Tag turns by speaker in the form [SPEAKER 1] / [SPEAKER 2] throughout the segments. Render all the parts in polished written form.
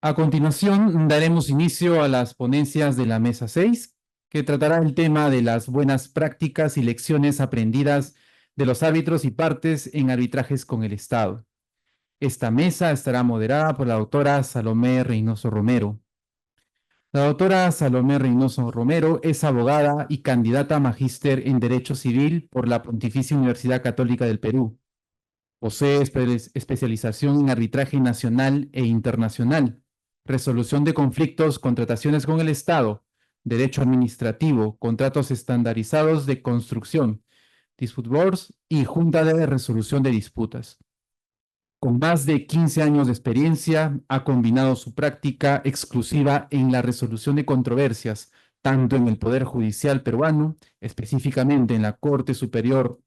[SPEAKER 1] A continuación, daremos inicio a las ponencias de la Mesa 6, que tratará el tema de las buenas prácticas y lecciones aprendidas de los árbitros y partes en arbitrajes con el Estado. Esta mesa estará moderada por la doctora Salomé Reynoso Romero. La doctora Salomé Reynoso Romero es abogada y candidata a magíster en Derecho Civil por la Pontificia Universidad Católica del Perú. Posee especialización en arbitraje nacional e internacional, resolución de conflictos, contrataciones con el Estado, derecho administrativo, contratos estandarizados de construcción, dispute boards y junta de resolución de disputas. Con más de 15 años de experiencia, ha combinado su práctica exclusiva en la resolución de controversias, tanto en el Poder Judicial peruano, específicamente en la Corte Superior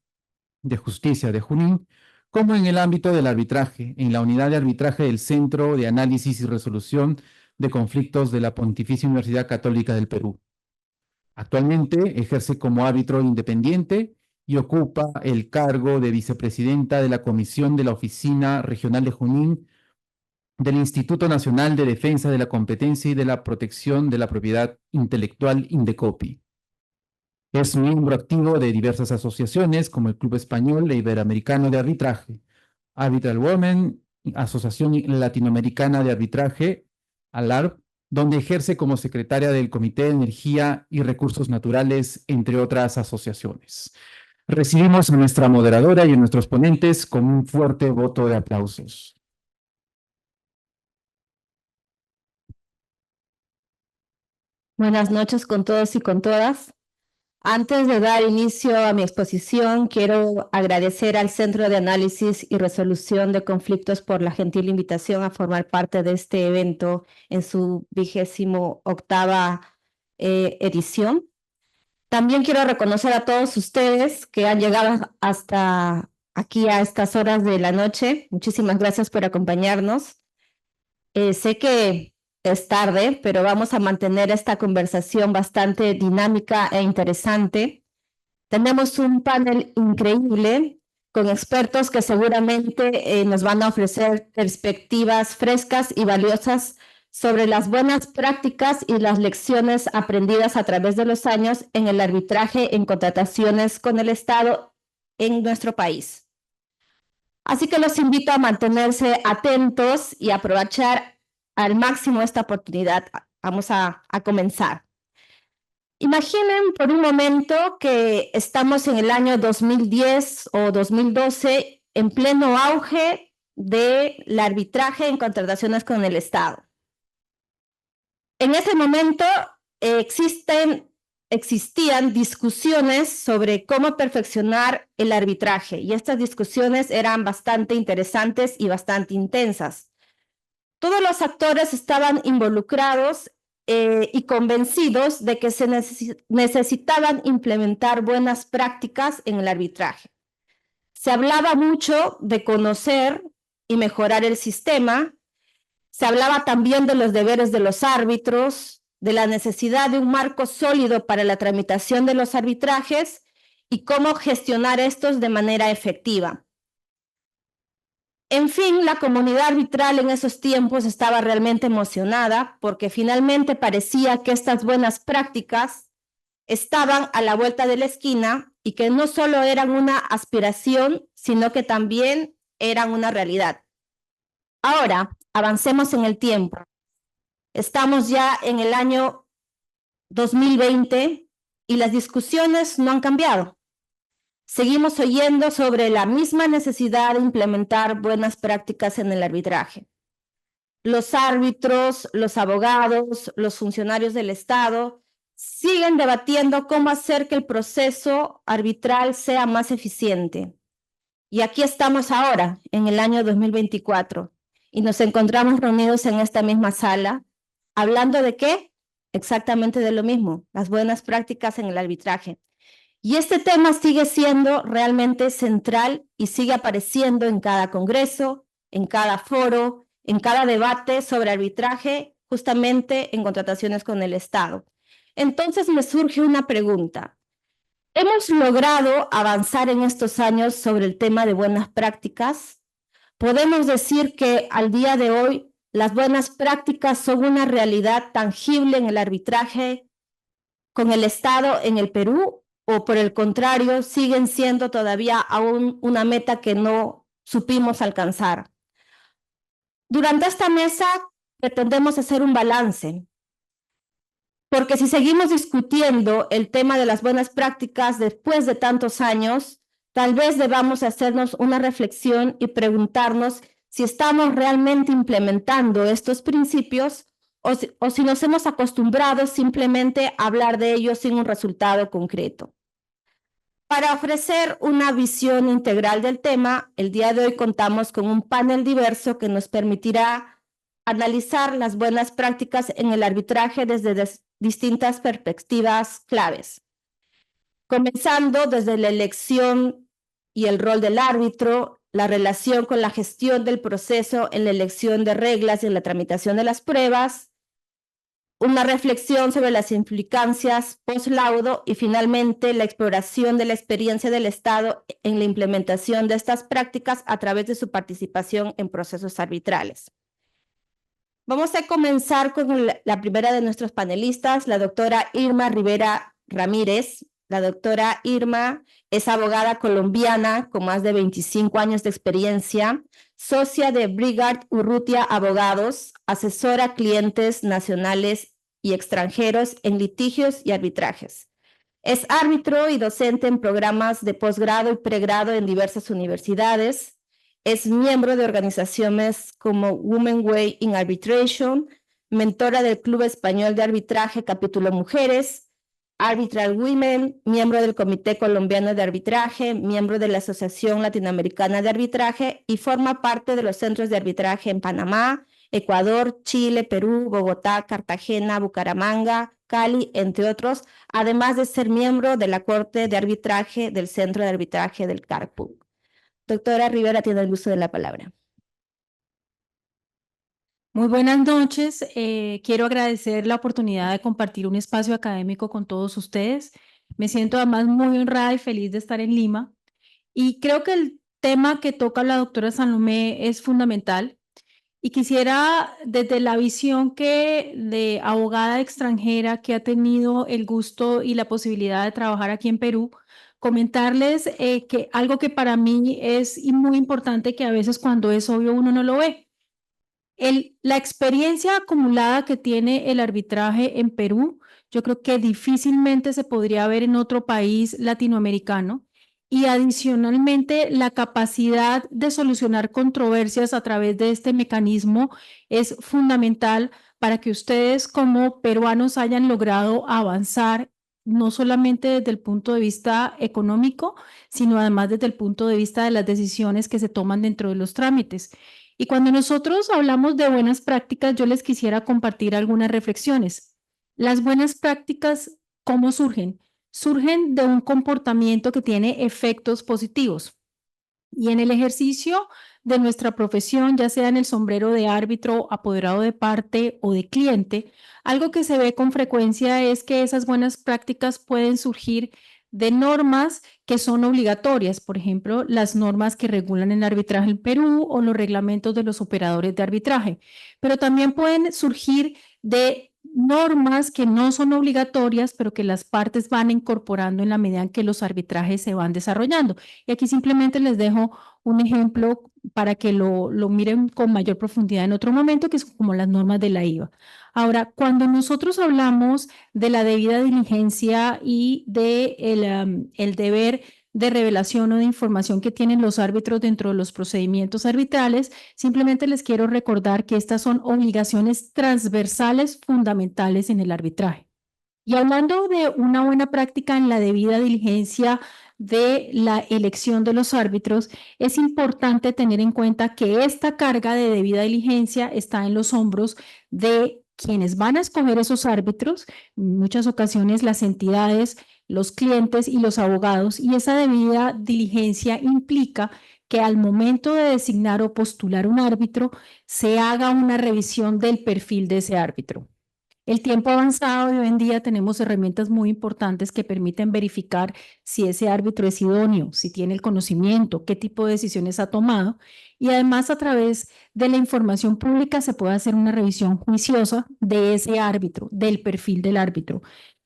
[SPEAKER 1] de Justicia de Junín, como en el ámbito del arbitraje, en la unidad de arbitraje del Centro de Análisis y Resolución de Conflictos de la Pontificia Universidad Católica del Perú. Actualmente ejerce como árbitro independiente y ocupa el cargo de vicepresidenta de la Comisión de la Oficina Regional de Junín del Instituto Nacional de Defensa de la Competencia y de la Protección de la Propiedad Intelectual Indecopi. Es miembro activo de diversas asociaciones como el Club Español e Iberoamericano de Arbitraje, Arbitral Women, Asociación Latinoamericana de Arbitraje, ALARP, donde ejerce como secretaria del Comité de Energía y Recursos Naturales, entre otras asociaciones. Recibimos a nuestra moderadora y a nuestros ponentes con un fuerte voto de aplausos.
[SPEAKER 2] Buenas noches con todos y con todas. Antes de dar inicio a mi exposición, quiero agradecer al Centro de Análisis y Resolución de Conflictos por la gentil invitación a formar parte de este evento en su 28ª edición. También quiero reconocer a todos ustedes que han llegado hasta aquí a estas horas de la noche. Muchísimas gracias por acompañarnos. Sé que es tarde, pero vamos a mantener esta conversación bastante dinámica e interesante. Tenemos un panel increíble con expertos que seguramente nos van a ofrecer perspectivas frescas y valiosas sobre las buenas prácticas y las lecciones aprendidas a través de los años en el arbitraje en contrataciones con el Estado en nuestro país. Así que los invito a mantenerse atentos y aprovechar al máximo esta oportunidad. Vamos a comenzar. Imaginen por un momento que estamos en el año 2010 o 2012 en pleno auge del arbitraje en contrataciones con el Estado. En ese momento existían discusiones sobre cómo perfeccionar el arbitraje y estas discusiones eran bastante interesantes y bastante intensas. Todos los actores estaban involucrados y convencidos de que se necesitaban implementar buenas prácticas en el arbitraje. Se hablaba mucho de conocer y mejorar el sistema. Se hablaba también de los deberes de los árbitros, de la necesidad de un marco sólido para la tramitación de los arbitrajes y cómo gestionar estos de manera efectiva. En fin, la comunidad arbitral en esos tiempos estaba realmente emocionada porque finalmente parecía que estas buenas prácticas estaban a la vuelta de la esquina y que no solo eran una aspiración, sino que también eran una realidad. Ahora, avancemos en el tiempo. Estamos ya en el año 2020 y las discusiones no han cambiado. Seguimos oyendo sobre la misma necesidad de implementar buenas prácticas en el arbitraje. Los árbitros, los abogados, los funcionarios del Estado siguen debatiendo cómo hacer que el proceso arbitral sea más eficiente. Y aquí estamos ahora, en el año 2024, y nos encontramos reunidos en esta misma sala, hablando ¿de qué? Exactamente de lo mismo, las buenas prácticas en el arbitraje. Y este tema sigue siendo realmente central y sigue apareciendo en cada congreso, en cada foro, en cada debate sobre arbitraje, justamente en contrataciones con el Estado. Entonces me surge una pregunta. ¿Hemos logrado avanzar en estos años sobre el tema de buenas prácticas? ¿Podemos decir que al día de hoy Las buenas prácticas son una realidad tangible en el arbitraje con el Estado en el Perú, o por el contrario, siguen siendo todavía aún una meta que no supimos alcanzar. Durante esta mesa pretendemos hacer un balance, porque si seguimos discutiendo el tema de las buenas prácticas después de tantos años, tal vez debamos hacernos una reflexión y preguntarnos si estamos realmente implementando estos principios o si nos hemos acostumbrado simplemente a hablar de ellos sin un resultado concreto. Para ofrecer una visión integral del tema, el día de hoy contamos con un panel diverso que nos permitirá analizar las buenas prácticas en el arbitraje desde distintas perspectivas claves. Comenzando desde la elección y el rol del árbitro, la relación con la gestión del proceso en la elección de reglas y en la tramitación de las pruebas, una reflexión sobre las implicancias post-laudo y finalmente la exploración de la experiencia del Estado en la implementación de estas prácticas a través de su participación en procesos arbitrales. Vamos a comenzar con la primera de nuestros panelistas, la doctora Irma Rivera Ramírez. La doctora Irma es abogada colombiana con más de 25 años de experiencia, socia de Brigard Urrutia Abogados, asesora a clientes nacionales y extranjeros en litigios y arbitrajes. Es árbitro y docente en programas de posgrado y pregrado en diversas universidades. Es miembro de organizaciones como Women Way in Arbitration, mentora del Club Español de Arbitraje Capítulo Mujeres, Arbitral Women, miembro del Comité Colombiano de Arbitraje, miembro de la Asociación Latinoamericana de Arbitraje y forma parte de los centros de arbitraje en Panamá, Ecuador, Chile, Perú, Bogotá, Cartagena, Bucaramanga, Cali, entre otros, además de ser miembro de la Corte de Arbitraje del Centro de Arbitraje del CARPU. Doctora Rivera, tiene el uso de la palabra.
[SPEAKER 3] Muy buenas noches. Quiero agradecer la oportunidad de compartir un espacio académico con todos ustedes. Me siento además muy honrada y feliz de estar en Lima. Y creo que el tema que toca la doctora Salomé es fundamental. Y quisiera, desde la visión de abogada extranjera que ha tenido el gusto y la posibilidad de trabajar aquí en Perú, comentarles que algo que para mí es muy importante, que a veces cuando es obvio uno no lo ve. La experiencia acumulada que tiene el arbitraje en Perú, yo creo que difícilmente se podría ver en otro país latinoamericano. Y adicionalmente, la capacidad de solucionar controversias a través de este mecanismo es fundamental para que ustedes como peruanos hayan logrado avanzar, no solamente desde el punto de vista económico, sino además desde el punto de vista de las decisiones que se toman dentro de los trámites. Y cuando nosotros hablamos de buenas prácticas, yo les quisiera compartir algunas reflexiones. Las buenas prácticas, ¿cómo surgen? Surgen de un comportamiento que tiene efectos positivos. Y en el ejercicio de nuestra profesión, ya sea en el sombrero de árbitro, apoderado de parte o de cliente, algo que se ve con frecuencia es que esas buenas prácticas pueden surgir de normas que son obligatorias, por ejemplo, las normas que regulan el arbitraje en Perú o los reglamentos de los operadores de arbitraje, pero también pueden surgir de normas que no son obligatorias, pero que las partes van incorporando en la medida en que los arbitrajes se van desarrollando. Y aquí simplemente les dejo un ejemplo para que lo miren con mayor profundidad en otro momento, que es como las normas de la IVA. Ahora, cuando nosotros hablamos de la debida diligencia y de el deber de revelación o de información que tienen los árbitros dentro de los procedimientos arbitrales, simplemente les quiero recordar que estas son obligaciones transversales fundamentales en el arbitraje. Y hablando de una buena práctica en la debida diligencia de la elección de los árbitros, es importante tener en cuenta que esta carga de debida diligencia está en los hombros de quienes van a escoger esos árbitros, en muchas ocasiones las entidades, los clientes y los abogados, y esa debida diligencia implica que al momento de designar o postular un árbitro, se haga una revisión del perfil de ese árbitro. El tiempo avanzado de hoy en día tenemos herramientas muy importantes que permiten verificar si ese árbitro es idóneo, si tiene el conocimiento, qué tipo de decisiones ha tomado. y además a través de la información pública se puede hacer una revisión juiciosa de ese árbitro, del perfil del árbitro.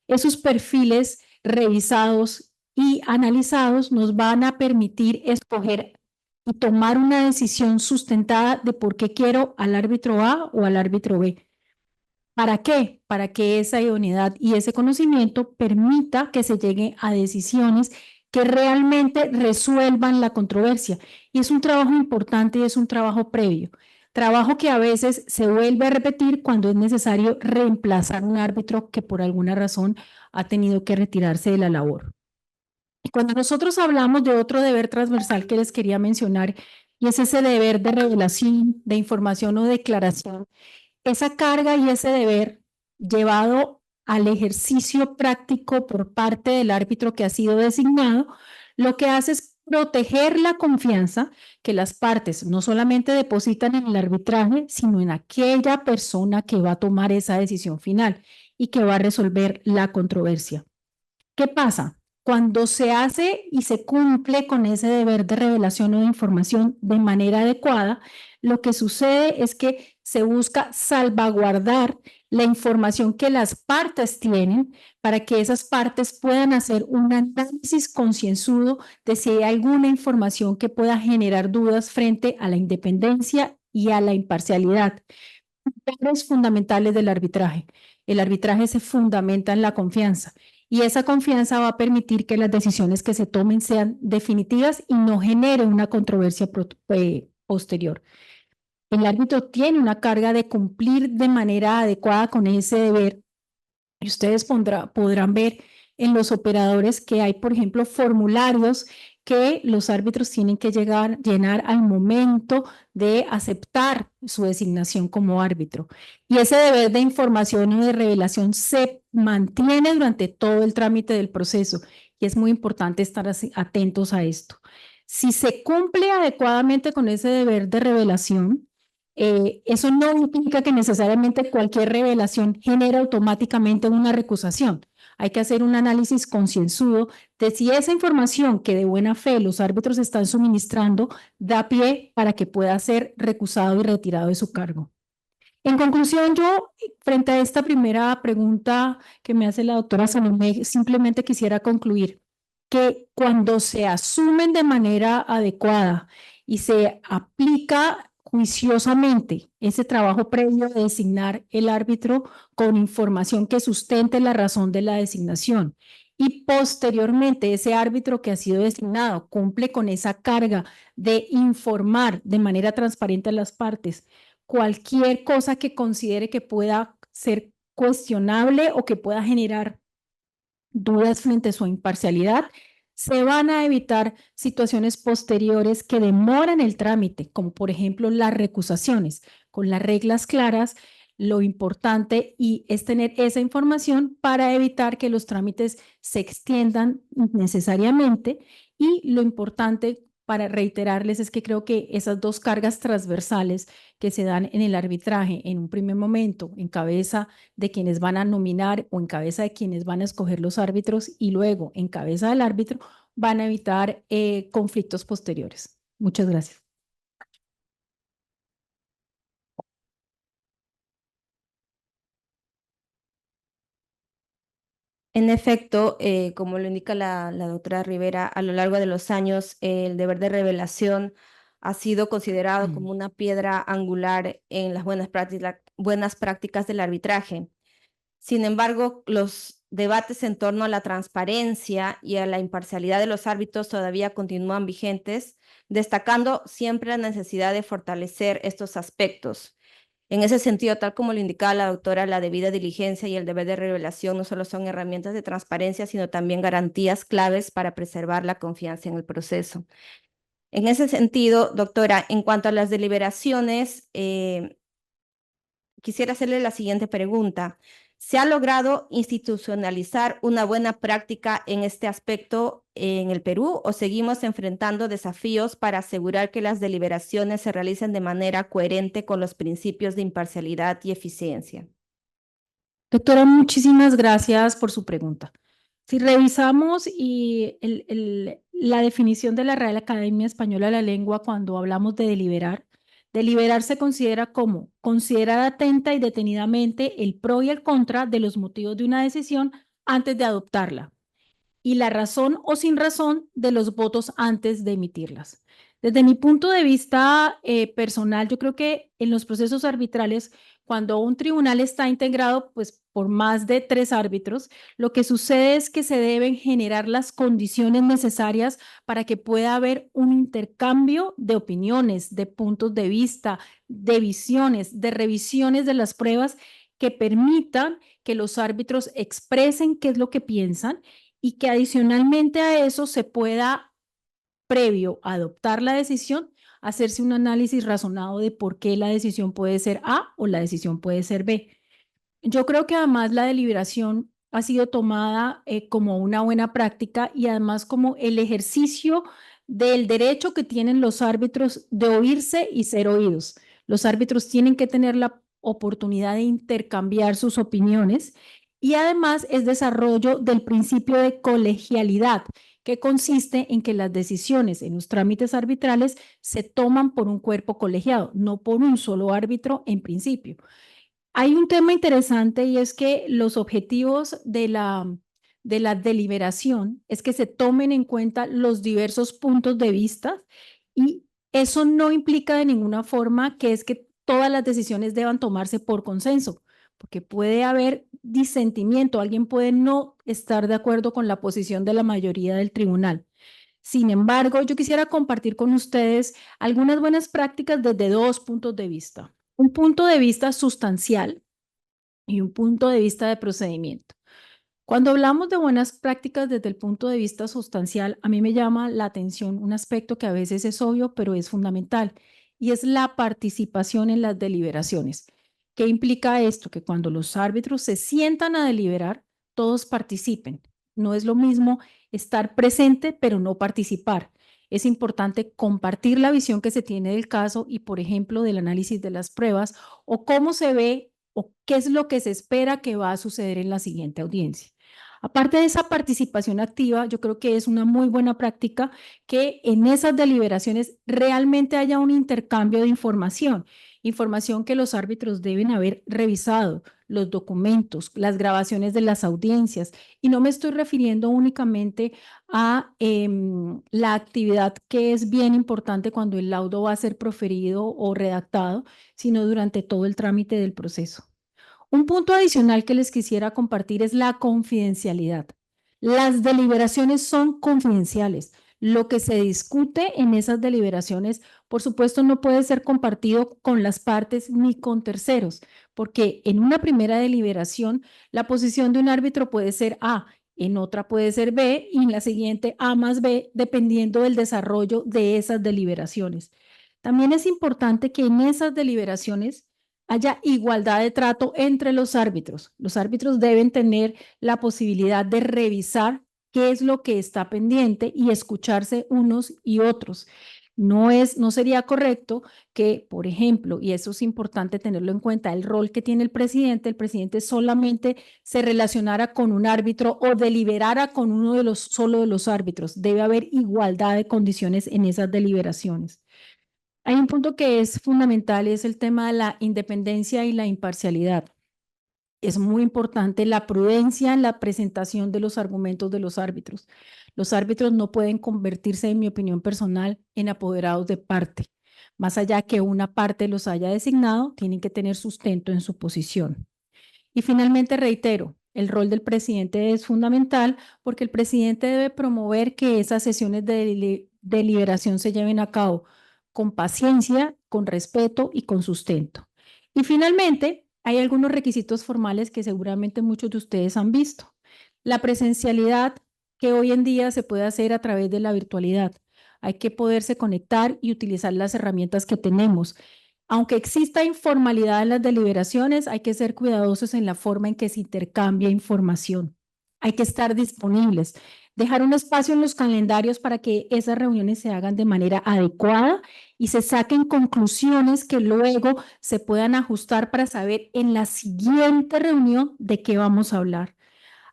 [SPEAKER 3] Esos perfiles revisados y analizados nos van a permitir escoger y tomar una decisión sustentada de por qué quiero al árbitro A o al árbitro B. ¿Para qué? Para que esa idoneidad y ese conocimiento permita que se llegue a decisiones que realmente resuelvan la controversia. Y es un trabajo importante y es un trabajo previo. Trabajo que a veces se vuelve a repetir cuando es necesario reemplazar un árbitro que por alguna razón ha tenido que retirarse de la labor. Y cuando nosotros hablamos de otro deber transversal que les quería mencionar, y es ese deber de revelación, de información o declaración, esa carga y ese deber llevado al ejercicio práctico por parte del árbitro que ha sido designado, lo que hace es proteger la confianza que las partes no solamente depositan en el arbitraje, sino en aquella persona que va a tomar esa decisión final y que va a resolver la controversia. ¿Qué pasa? Cuando se hace y se cumple con ese deber de revelación o de información de manera adecuada, lo que sucede es que se busca salvaguardar la información que las partes tienen para que esas partes puedan hacer un análisis concienzudo de si hay alguna información que pueda generar dudas frente a la independencia y a la imparcialidad. Pilares fundamentales del arbitraje. El arbitraje se fundamenta en la confianza y esa confianza va a permitir que las decisiones que se tomen sean definitivas y no genere una controversia posterior. El árbitro tiene una carga de cumplir de manera adecuada con ese deber y ustedes podrán ver en los operadores que hay, por ejemplo, formularios que los árbitros tienen que llenar al momento de aceptar su designación como árbitro. Y ese deber de información o de revelación se mantiene durante todo el trámite del proceso y es muy importante estar atentos a esto. Si se cumple adecuadamente con ese deber de revelación, eso no implica que necesariamente cualquier revelación genere automáticamente una recusación. Hay que hacer un análisis concienzudo de si esa información que de buena fe los árbitros están suministrando da pie para que pueda ser recusado y retirado de su cargo. En conclusión, yo, frente a esta primera pregunta que me hace la doctora Salomé, simplemente quisiera concluir que cuando se asumen de manera adecuada y se aplica juiciosamente ese trabajo previo de designar el árbitro con información que sustente la razón de la designación y posteriormente ese árbitro que ha sido designado cumple con esa carga de informar de manera transparente a las partes cualquier cosa que considere que pueda ser cuestionable o que pueda generar dudas frente a su imparcialidad, se van a evitar situaciones posteriores que demoran el trámite, como por ejemplo las recusaciones. Con las reglas claras, lo importante es tener esa información para evitar que los trámites se extiendan innecesariamente y lo importante para reiterarles es que creo que esas dos cargas transversales que se dan en el arbitraje en un primer momento en cabeza de quienes van a nominar o en cabeza de quienes van a escoger los árbitros y luego en cabeza del árbitro van a evitar conflictos posteriores. Muchas gracias.
[SPEAKER 2] En efecto, como lo indica la doctora Rivera, a lo largo de los años el deber de revelación ha sido considerado como una piedra angular en las buenas prácticas del arbitraje. Sin embargo, los debates en torno a la transparencia y a la imparcialidad de los árbitros todavía continúan vigentes, destacando siempre la necesidad de fortalecer estos aspectos. En ese sentido, tal como lo indicaba la doctora, la debida diligencia y el deber de revelación no solo son herramientas de transparencia, sino también garantías claves para preservar la confianza en el proceso. En ese sentido, doctora, en cuanto a las deliberaciones, quisiera hacerle la siguiente pregunta. ¿Se ha logrado institucionalizar una buena práctica en este aspecto en el Perú o seguimos enfrentando desafíos para asegurar que las deliberaciones se realicen de manera coherente con los principios de imparcialidad y eficiencia?
[SPEAKER 3] Doctora, muchísimas gracias por su pregunta. Si revisamos la definición de la Real Academia Española de la Lengua cuando hablamos de deliberar se considera como considerar atenta y detenidamente el pro y el contra de los motivos de una decisión antes de adoptarla y la razón o sin razón de los votos antes de emitirlas. Desde mi punto de vista personal, yo creo que en los procesos arbitrales, cuando un tribunal está integrado pues, por más de 3 árbitros, lo que sucede es que se deben generar las condiciones necesarias para que pueda haber un intercambio de opiniones, de puntos de vista, de visiones, de revisiones de las pruebas que permitan que los árbitros expresen qué es lo que piensan y que adicionalmente a eso se pueda, previo a adoptar la decisión, hacerse un análisis razonado de por qué la decisión puede ser A o la decisión puede ser B. Yo creo que además la deliberación ha sido tomada como una buena práctica y además como el ejercicio del derecho que tienen los árbitros de oírse y ser oídos. Los árbitros tienen que tener la oportunidad de intercambiar sus opiniones y además es desarrollo del principio de colegialidad, que consiste en que las decisiones en los trámites arbitrales se toman por un cuerpo colegiado, no por un solo árbitro en principio. Hay un tema interesante y es que los objetivos de la deliberación es que se tomen en cuenta los diversos puntos de vista y eso no implica de ninguna forma que es que todas las decisiones deban tomarse por consenso, porque puede haber disentimiento, alguien puede no estar de acuerdo con la posición de la mayoría del tribunal. Sin embargo, yo quisiera compartir con ustedes algunas buenas prácticas desde 2 puntos de vista. Un punto de vista sustancial y un punto de vista de procedimiento. Cuando hablamos de buenas prácticas desde el punto de vista sustancial, a mí me llama la atención un aspecto que a veces es obvio, pero es fundamental, y es la participación en las deliberaciones. ¿Qué implica esto? Que cuando los árbitros se sientan a deliberar, todos participen. No es lo mismo estar presente, pero no participar. Es importante compartir la visión que se tiene del caso y, por ejemplo, del análisis de las pruebas o cómo se ve o qué es lo que se espera que va a suceder en la siguiente audiencia. Aparte de esa participación activa, yo creo que es una muy buena práctica que en esas deliberaciones realmente haya un intercambio de información que los árbitros deben haber revisado, los documentos, las grabaciones de las audiencias, y no me estoy refiriendo únicamente a la actividad que es bien importante cuando el laudo va a ser proferido o redactado, sino durante todo el trámite del proceso. Un punto adicional que les quisiera compartir es la confidencialidad. Las deliberaciones son confidenciales. Lo que se discute en esas deliberaciones, por supuesto, no puede ser compartido con las partes ni con terceros, porque en una primera deliberación la posición de un árbitro puede ser A, en otra puede ser B y en la siguiente A más B, dependiendo del desarrollo de esas deliberaciones. También es importante que en esas deliberaciones haya igualdad de trato entre los árbitros. Los árbitros deben tener la posibilidad de revisar qué es lo que está pendiente y escucharse unos y otros. No sería correcto que, por ejemplo, y eso es importante tenerlo en cuenta, el rol que tiene el presidente solamente se relacionara con un árbitro o deliberara con solo de los árbitros. Debe haber igualdad de condiciones en esas deliberaciones. Hay un punto que es fundamental, es el tema de la independencia y la imparcialidad. Es muy importante la prudencia en la presentación de los argumentos de los árbitros. Los árbitros no pueden convertirse, en mi opinión personal, en apoderados de parte. Más allá que una parte los haya designado, tienen que tener sustento en su posición. Y finalmente reitero, el rol del presidente es fundamental porque el presidente debe promover que esas sesiones de deliberación se lleven a cabo con paciencia, con respeto y con sustento. Y finalmente, hay algunos requisitos formales que seguramente muchos de ustedes han visto. La presencialidad que hoy en día se puede hacer a través de la virtualidad. Hay que poderse conectar y utilizar las herramientas que tenemos. Aunque exista informalidad en las deliberaciones, hay que ser cuidadosos en la forma en que se intercambia información. Hay que estar disponibles, dejar un espacio en los calendarios para que esas reuniones se hagan de manera adecuada y se saquen conclusiones que luego se puedan ajustar para saber en la siguiente reunión de qué vamos a hablar.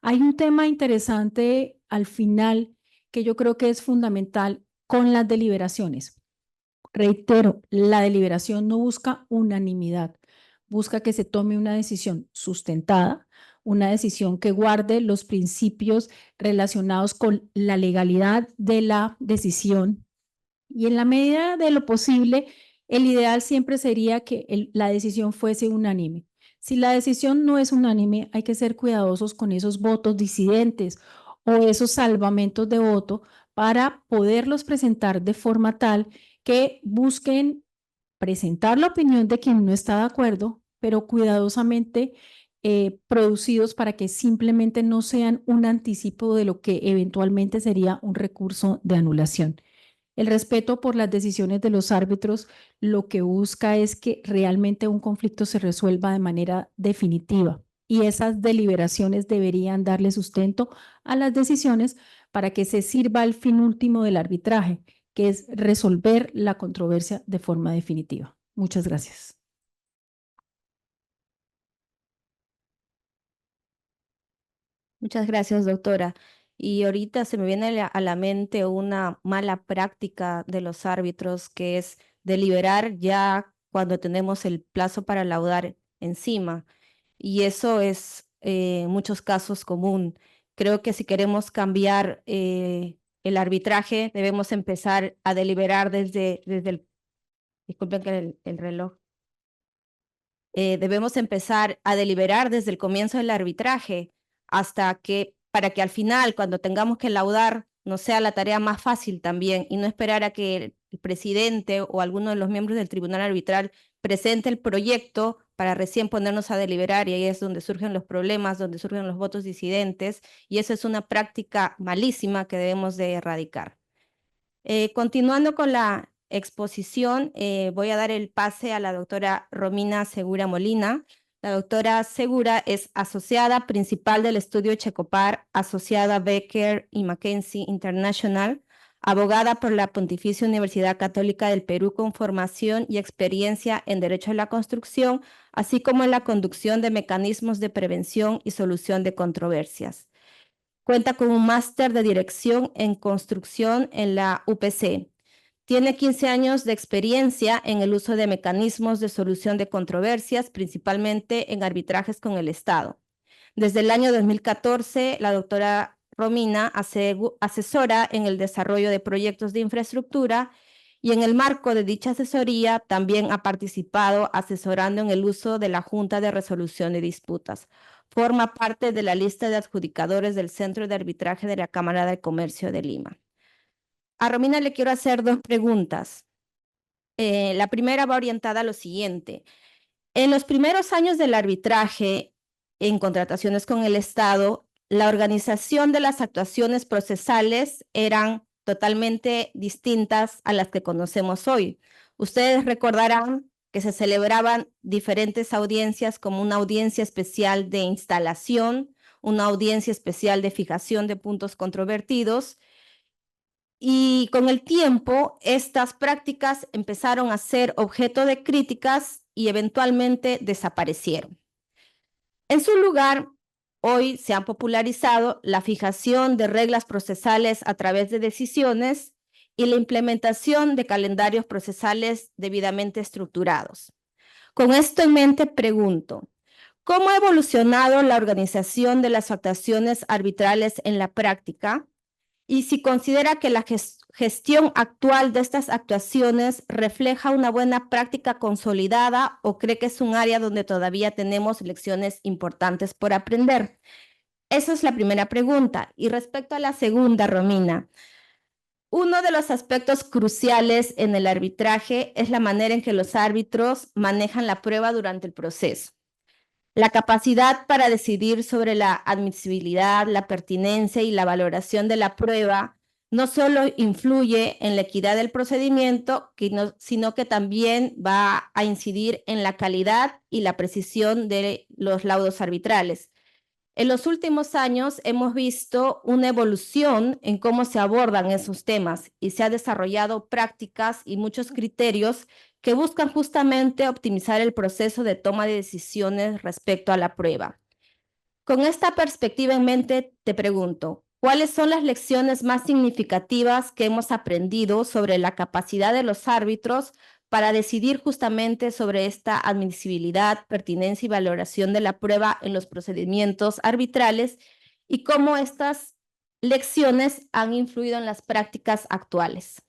[SPEAKER 3] Hay un tema interesante al final que yo creo que es fundamental con las deliberaciones. Reitero, la deliberación no busca unanimidad, busca que se tome una decisión sustentada, una decisión que guarde los principios relacionados con la legalidad de la decisión y en la medida de lo posible, el ideal siempre sería que la decisión fuese unánime. Si la decisión no es unánime, hay que ser cuidadosos con esos votos disidentes o esos salvamentos de voto para poderlos presentar de forma tal que busquen presentar la opinión de quien no está de acuerdo, pero cuidadosamente producidos para que simplemente no sean un anticipo de lo que eventualmente sería un recurso de anulación. El respeto por las decisiones de los árbitros lo que busca es que realmente un conflicto se resuelva de manera definitiva y esas deliberaciones deberían darle sustento a las decisiones para que se sirva al fin último del arbitraje, que es resolver la controversia de forma definitiva. Muchas gracias.
[SPEAKER 2] Muchas gracias, doctora. Y ahorita se me viene a la mente una mala práctica de los árbitros, que es deliberar ya cuando tenemos el plazo para laudar encima. Y eso es en muchos casos común. Creo que si queremos cambiar el arbitraje, debemos empezar a deliberar desde el, disculpen que el reloj. Debemos empezar a deliberar desde el comienzo del arbitraje hasta que, para que al final, cuando tengamos que laudar, nos sea la tarea más fácil también y no esperar a que el presidente o alguno de los miembros del tribunal arbitral presente el proyecto para recién ponernos a deliberar, y ahí es donde surgen los problemas, donde surgen los votos disidentes, y eso es una práctica malísima que debemos de erradicar. Continuando con la exposición, voy a dar el pase a la doctora Romina Segura Molina. La doctora Segura es asociada principal del estudio Checopar, asociada Becker y Mackenzie International, abogada por la Pontificia Universidad Católica del Perú con formación y experiencia en Derecho a la Construcción, así como en la conducción de mecanismos de prevención y solución de controversias. Cuenta con un máster de dirección en construcción en la UPC. Tiene 15 años de experiencia en el uso de mecanismos de solución de controversias, principalmente en arbitrajes con el Estado. Desde el año 2014, la doctora Romina asesora en el desarrollo de proyectos de infraestructura y en el marco de dicha asesoría también ha participado asesorando en el uso de la Junta de Resolución de Disputas. Forma parte de la lista de adjudicadores del Centro de Arbitraje de la Cámara de Comercio de Lima. A Romina le quiero hacer dos preguntas. La primera va orientada a lo siguiente. En los primeros años del arbitraje en contrataciones con el Estado, la organización de las actuaciones procesales eran totalmente distintas a las que conocemos hoy. Ustedes recordarán que se celebraban diferentes audiencias como una audiencia especial de instalación, una audiencia especial de fijación de puntos controvertidos, y con el tiempo estas prácticas empezaron a ser objeto de críticas y eventualmente desaparecieron. En su lugar, hoy se han popularizado la fijación de reglas procesales a través de decisiones y la implementación de calendarios procesales debidamente estructurados. Con esto en mente pregunto, ¿cómo ha evolucionado la organización de las actuaciones arbitrales en la práctica? Y si considera que la gestión actual de estas actuaciones refleja una buena práctica consolidada o cree que es un área donde todavía tenemos lecciones importantes por aprender. Esa es la primera pregunta. Y respecto a la segunda, Romina, uno de los aspectos cruciales en el arbitraje es la manera en que los árbitros manejan la prueba durante el proceso. La capacidad para decidir sobre la admisibilidad, la pertinencia y la valoración de la prueba no solo influye en la equidad del procedimiento, sino que también va a incidir en la calidad y la precisión de los laudos arbitrales. En los últimos años hemos visto una evolución en cómo se abordan esos temas y se han desarrollado prácticas y muchos criterios que buscan justamente optimizar el proceso de toma de decisiones respecto a la prueba. Con esta perspectiva en mente, te pregunto, ¿cuáles son las lecciones más significativas que hemos aprendido sobre la capacidad de los árbitros para decidir justamente sobre esta admisibilidad, pertinencia y valoración de la prueba en los procedimientos arbitrales y cómo estas lecciones han influido en las prácticas actuales?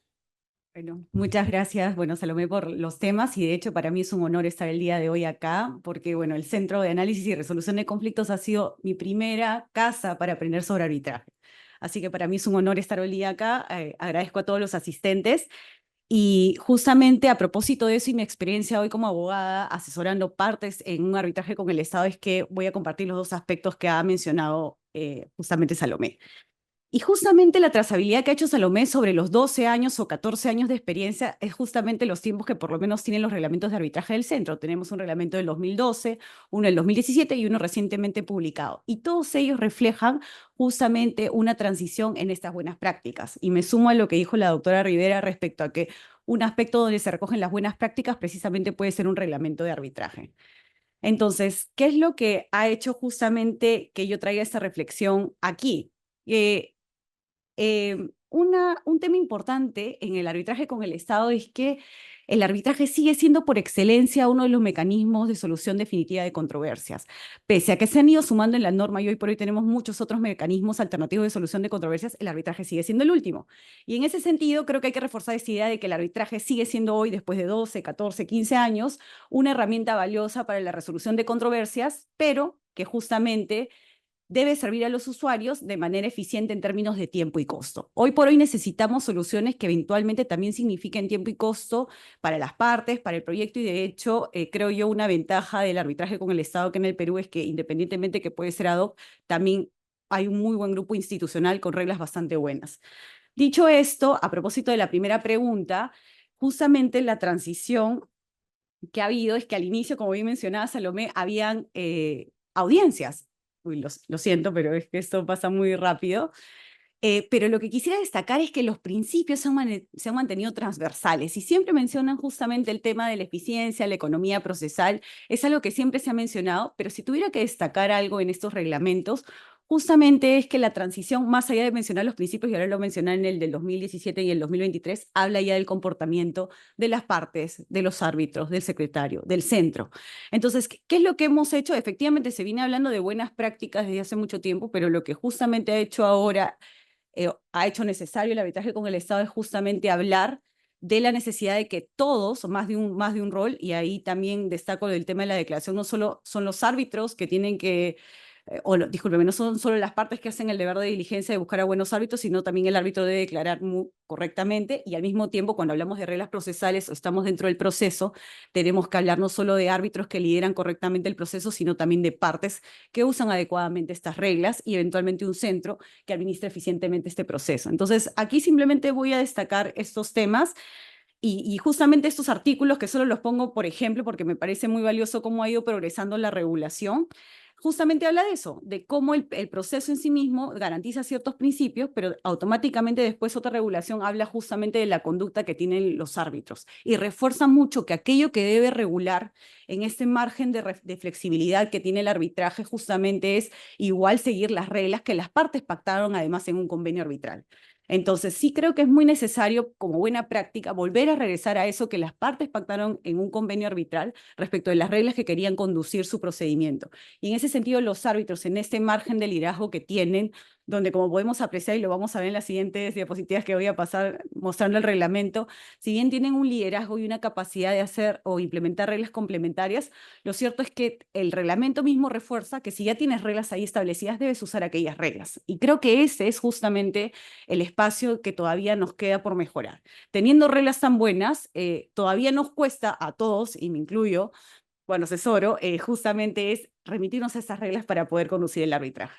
[SPEAKER 4] Bueno, muchas gracias, bueno, Salomé, por los temas y de hecho para mí es un honor estar el día de hoy acá porque, bueno, el Centro de Análisis y Resolución de Conflictos ha sido mi primera casa para aprender sobre arbitraje. Así que para mí es un honor estar hoy día acá, agradezco a todos los asistentes y justamente a propósito de eso y mi experiencia hoy como abogada asesorando partes en un arbitraje con el Estado es que voy a compartir los dos aspectos que ha mencionado justamente Salomé. Y justamente la trazabilidad que ha hecho Salomé sobre los 12 años o 14 años de experiencia es justamente los tiempos que por lo menos tienen los reglamentos de arbitraje del centro. Tenemos un reglamento del 2012, uno del 2017 y uno recientemente publicado. Y todos ellos reflejan justamente una transición en estas buenas prácticas. Y me sumo a lo que dijo la doctora Rivera respecto a que un aspecto donde se recogen las buenas prácticas precisamente puede ser un reglamento de arbitraje. Entonces, ¿qué es lo que ha hecho justamente que yo traiga esta reflexión aquí? Un tema importante en el arbitraje con el Estado es que el arbitraje sigue siendo por excelencia uno de los mecanismos de solución definitiva de controversias. Pese a que se han ido sumando en la norma y hoy por hoy tenemos muchos otros mecanismos alternativos de solución de controversias, el arbitraje sigue siendo el último. Y en ese sentido creo que hay que reforzar esta idea de que el arbitraje sigue siendo hoy, después de 12, 14, 15 años, una herramienta valiosa para la resolución de controversias, pero que justamente debe servir a los usuarios de manera eficiente en términos de tiempo y costo. Hoy por hoy necesitamos soluciones que eventualmente también signifiquen tiempo y costo para las partes, para el proyecto y de hecho creo yo una ventaja del arbitraje con el Estado que en el Perú es que independientemente que puede ser ad hoc, también hay un muy buen grupo institucional con reglas bastante buenas. Dicho esto, a propósito de la primera pregunta, justamente la transición que ha habido es que al inicio, como bien mencionaba Salomé, habían audiencias. Uy, lo siento, pero es que esto pasa muy rápido. Pero lo que quisiera destacar es que los principios se han mantenido transversales y siempre mencionan justamente el tema de la eficiencia, la economía procesal. Es algo que siempre se ha mencionado, pero si tuviera que destacar algo en estos reglamentos, justamente es que la transición, más allá de mencionar los principios, y ahora lo mencioné en el del 2017 y el 2023, habla ya del comportamiento de las partes, de los árbitros, del secretario, del centro. Entonces, ¿qué es lo que hemos hecho? Efectivamente, se viene hablando de buenas prácticas desde hace mucho tiempo, pero lo que justamente ha hecho ahora, ha hecho necesario el arbitraje con el Estado es justamente hablar de la necesidad de que todos, más de un rol, y ahí también destaco el tema de la declaración, no solo son los árbitros que tienen que discúlpeme, no son solo las partes que hacen el deber de diligencia de buscar a buenos árbitros, sino también el árbitro debe declarar correctamente y al mismo tiempo cuando hablamos de reglas procesales o estamos dentro del proceso, tenemos que hablar no solo de árbitros que lideran correctamente el proceso, sino también de partes que usan adecuadamente estas reglas y eventualmente un centro que administre eficientemente este proceso. Entonces, aquí simplemente voy a destacar estos temas y justamente estos artículos que solo los pongo por ejemplo porque me parece muy valioso cómo ha ido progresando la regulación. Justamente habla de eso, de cómo el proceso en sí mismo garantiza ciertos principios, pero automáticamente después otra regulación habla justamente de la conducta que tienen los árbitros y refuerza mucho que aquello que debe regular en este margen de flexibilidad que tiene el arbitraje justamente es igual seguir las reglas que las partes pactaron además en un convenio arbitral. Entonces, sí creo que es muy necesario, como buena práctica, volver a regresar a eso que las partes pactaron en un convenio arbitral respecto de las reglas que querían conducir su procedimiento. Y en ese sentido, los árbitros, en este margen de liderazgo que tienen, donde como podemos apreciar y lo vamos a ver en las siguientes diapositivas que voy a pasar mostrando el reglamento, si bien tienen un liderazgo y una capacidad de hacer o implementar reglas complementarias, lo cierto es que el reglamento mismo refuerza que si ya tienes reglas ahí establecidas, debes usar aquellas reglas. Y creo que ese es justamente el espacio que todavía nos queda por mejorar. Teniendo reglas tan buenas, todavía nos cuesta a todos, y me incluyo, bueno, asesoro, justamente es remitirnos a esas reglas para poder conducir el arbitraje.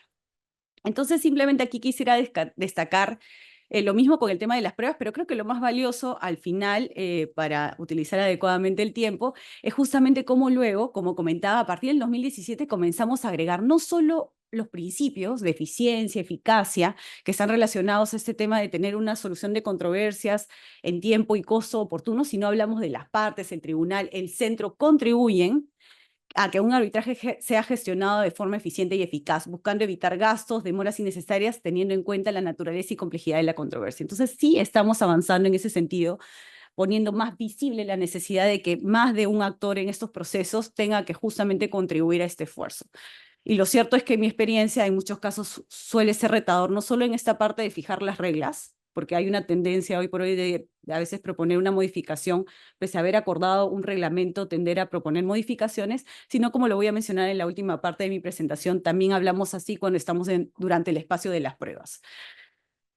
[SPEAKER 4] Entonces, simplemente aquí quisiera destacar lo mismo con el tema de las pruebas, pero creo que lo más valioso al final, para utilizar adecuadamente el tiempo, es justamente cómo luego, como comentaba, a partir del 2017 comenzamos a agregar no solo los principios de eficiencia, eficacia, que están relacionados a este tema de tener una solución de controversias en tiempo y costo oportuno, sino hablamos de las partes, el tribunal, el centro contribuyen, a que un arbitraje sea gestionado de forma eficiente y eficaz, buscando evitar gastos, demoras innecesarias, teniendo en cuenta la naturaleza y complejidad de la controversia. Entonces, sí estamos avanzando en ese sentido, poniendo más visible la necesidad de que más de un actor en estos procesos tenga que justamente contribuir a este esfuerzo. Y lo cierto es que mi experiencia en muchos casos suele ser retador, no solo en esta parte de fijar las reglas, porque hay una tendencia hoy por hoy de a veces proponer una modificación, pese a haber acordado un reglamento, tender a proponer modificaciones, sino como lo voy a mencionar en la última parte de mi presentación, también hablamos así cuando estamos durante el espacio de las pruebas.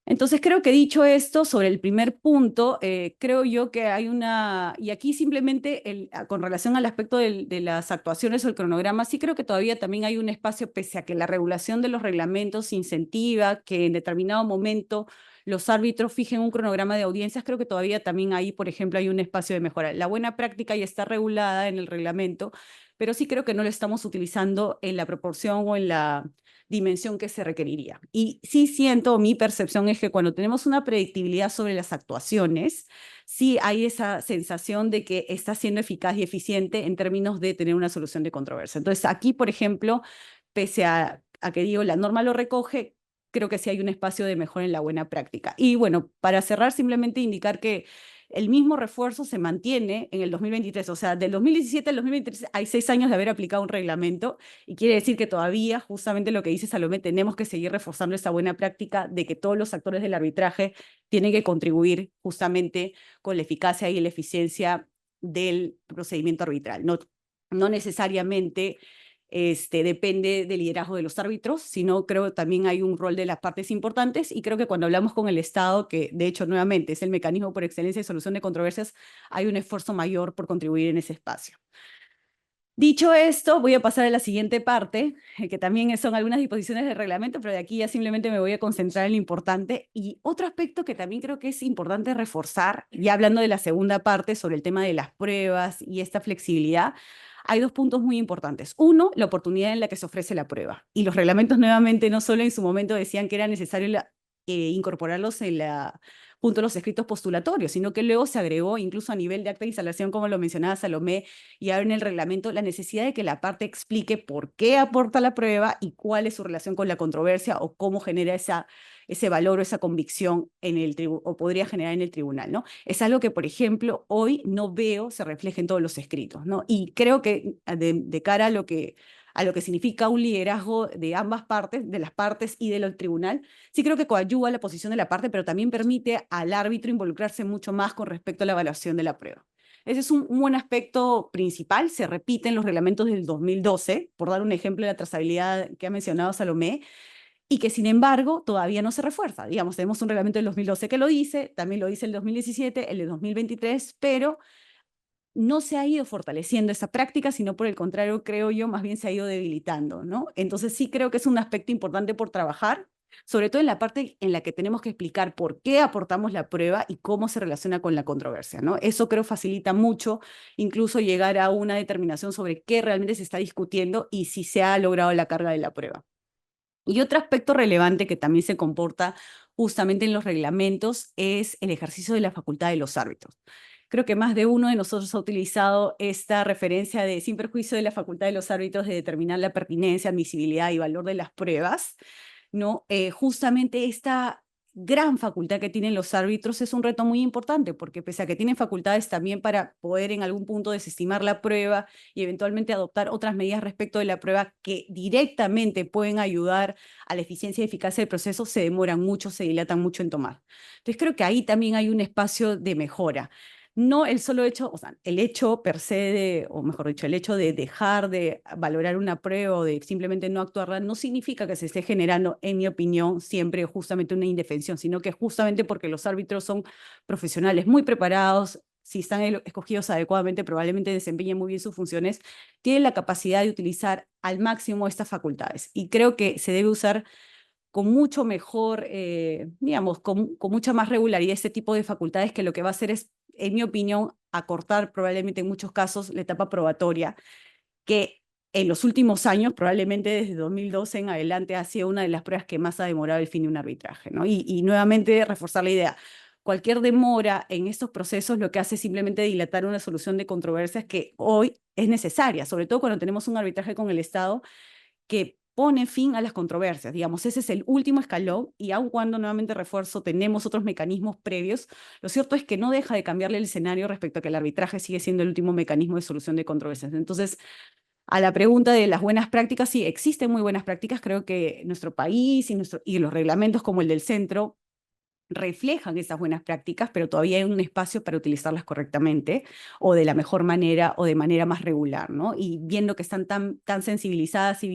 [SPEAKER 4] Entonces creo que dicho esto, sobre el primer punto, creo yo que hay una, y aquí simplemente con relación al aspecto de las actuaciones o el cronograma, sí creo que todavía también hay un espacio, pese a que la regulación de los reglamentos incentiva que en determinado momento los árbitros fijen un cronograma de audiencias, creo que todavía también ahí, por ejemplo, hay un espacio de mejora. La buena práctica ya está regulada en el reglamento, pero sí creo que no lo estamos utilizando en la proporción o en la dimensión que se requeriría. Y sí siento, mi percepción es que cuando tenemos una predictibilidad sobre las actuaciones, sí hay esa sensación de que está siendo eficaz y eficiente en términos de tener una solución de controversia. Entonces aquí, por ejemplo, pese a que digo, la norma lo recoge, creo que sí hay un espacio de mejora en la buena práctica. Y bueno, para cerrar, simplemente indicar que el mismo refuerzo se mantiene en el 2023, o sea, del 2017 al 2023 hay 6 años de haber aplicado un reglamento y quiere decir que todavía, justamente lo que dice Salomé, tenemos que seguir reforzando esa buena práctica de que todos los actores del arbitraje tienen que contribuir justamente con la eficacia y la eficiencia del procedimiento arbitral. No necesariamente depende del liderazgo de los árbitros, sino creo que también hay un rol de las partes importantes y creo que cuando hablamos con el Estado, que de hecho nuevamente es el mecanismo por excelencia de solución de controversias, hay un esfuerzo mayor por contribuir en ese espacio. Dicho esto, voy a pasar a la siguiente parte, que también son algunas disposiciones del reglamento, pero de aquí ya simplemente me voy a concentrar en lo importante. Y otro aspecto que también creo que es importante reforzar, ya hablando de la segunda parte sobre el tema de las pruebas y esta flexibilidad, hay 2 puntos muy importantes. Uno, la oportunidad en la que se ofrece la prueba. Y los reglamentos nuevamente no solo en su momento decían que era necesario incorporarlos junto a los escritos postulatorios, sino que luego se agregó incluso a nivel de acta de instalación, como lo mencionaba Salomé, y ahora en el reglamento, la necesidad de que la parte explique por qué aporta la prueba y cuál es su relación con la controversia o cómo genera ese valor o esa convicción o podría generar en el tribunal, ¿no? Es algo que, por ejemplo, hoy no veo se refleja en todos los escritos, ¿no? Y creo que de cara a lo que significa un liderazgo de ambas partes, de las partes y del tribunal, sí creo que coadyuva la posición de la parte, pero también permite al árbitro involucrarse mucho más con respecto a la evaluación de la prueba. Ese es un buen aspecto principal, se repite en los reglamentos del 2012, por dar un ejemplo de la trazabilidad que ha mencionado Salomé, y que sin embargo todavía no se refuerza. Digamos, tenemos un reglamento del 2012 que lo dice, también lo dice el 2017, el de 2023, pero no se ha ido fortaleciendo esa práctica, sino por el contrario, creo yo, más bien se ha ido debilitando, ¿no? Entonces sí creo que es un aspecto importante por trabajar, sobre todo en la parte en la que tenemos que explicar por qué aportamos la prueba y cómo se relaciona con la controversia, ¿no? Eso creo facilita mucho incluso llegar a una determinación sobre qué realmente se está discutiendo y si se ha logrado la carga de la prueba. Y otro aspecto relevante que también se comporta justamente en los reglamentos es el ejercicio de la facultad de los árbitros. Creo que más de uno de nosotros ha utilizado esta referencia de sin perjuicio de la facultad de los árbitros de determinar la pertinencia, admisibilidad y valor de las pruebas, ¿no? Justamente esta gran facultad que tienen los árbitros es un reto muy importante, porque pese a que tienen facultades también para poder en algún punto desestimar la prueba y eventualmente adoptar otras medidas respecto de la prueba que directamente pueden ayudar a la eficiencia y eficacia del proceso, se demoran mucho, se dilatan mucho en tomar. Entonces creo que ahí también hay un espacio de mejora. No el solo hecho, o sea, el hecho per se, o mejor dicho, el hecho de dejar de valorar una prueba o de simplemente no actuarla, no significa que se esté generando, en mi opinión, siempre justamente una indefensión, sino que justamente porque los árbitros son profesionales muy preparados, si están escogidos adecuadamente, probablemente desempeñen muy bien sus funciones, tienen la capacidad de utilizar al máximo estas facultades. Y creo que se debe usar con mucho mejor, digamos, con mucha más regularidad este tipo de facultades que lo que va a hacer es, en mi opinión, acortar probablemente en muchos casos la etapa probatoria, que en los últimos años, probablemente desde 2012 en adelante, ha sido una de las pruebas que más ha demorado el fin de un arbitraje, ¿no? Y nuevamente reforzar la idea. Cualquier demora en estos procesos lo que hace es simplemente dilatar una solución de controversias que hoy es necesaria, sobre todo cuando tenemos un arbitraje con el Estado que pone fin a las controversias. Digamos, ese es el último escalón y aun cuando, nuevamente refuerzo, tenemos otros mecanismos previos, lo cierto es que no deja de cambiarle el escenario respecto a que el arbitraje sigue siendo el último mecanismo de solución de controversias. Entonces, a la pregunta de las buenas prácticas, sí, existen muy buenas prácticas. Creo que nuestro país y los reglamentos como el del centro reflejan esas buenas prácticas, pero todavía hay un espacio para utilizarlas correctamente o de la mejor manera o de manera más regular, ¿no? Y viendo que están tan sensibilizadas y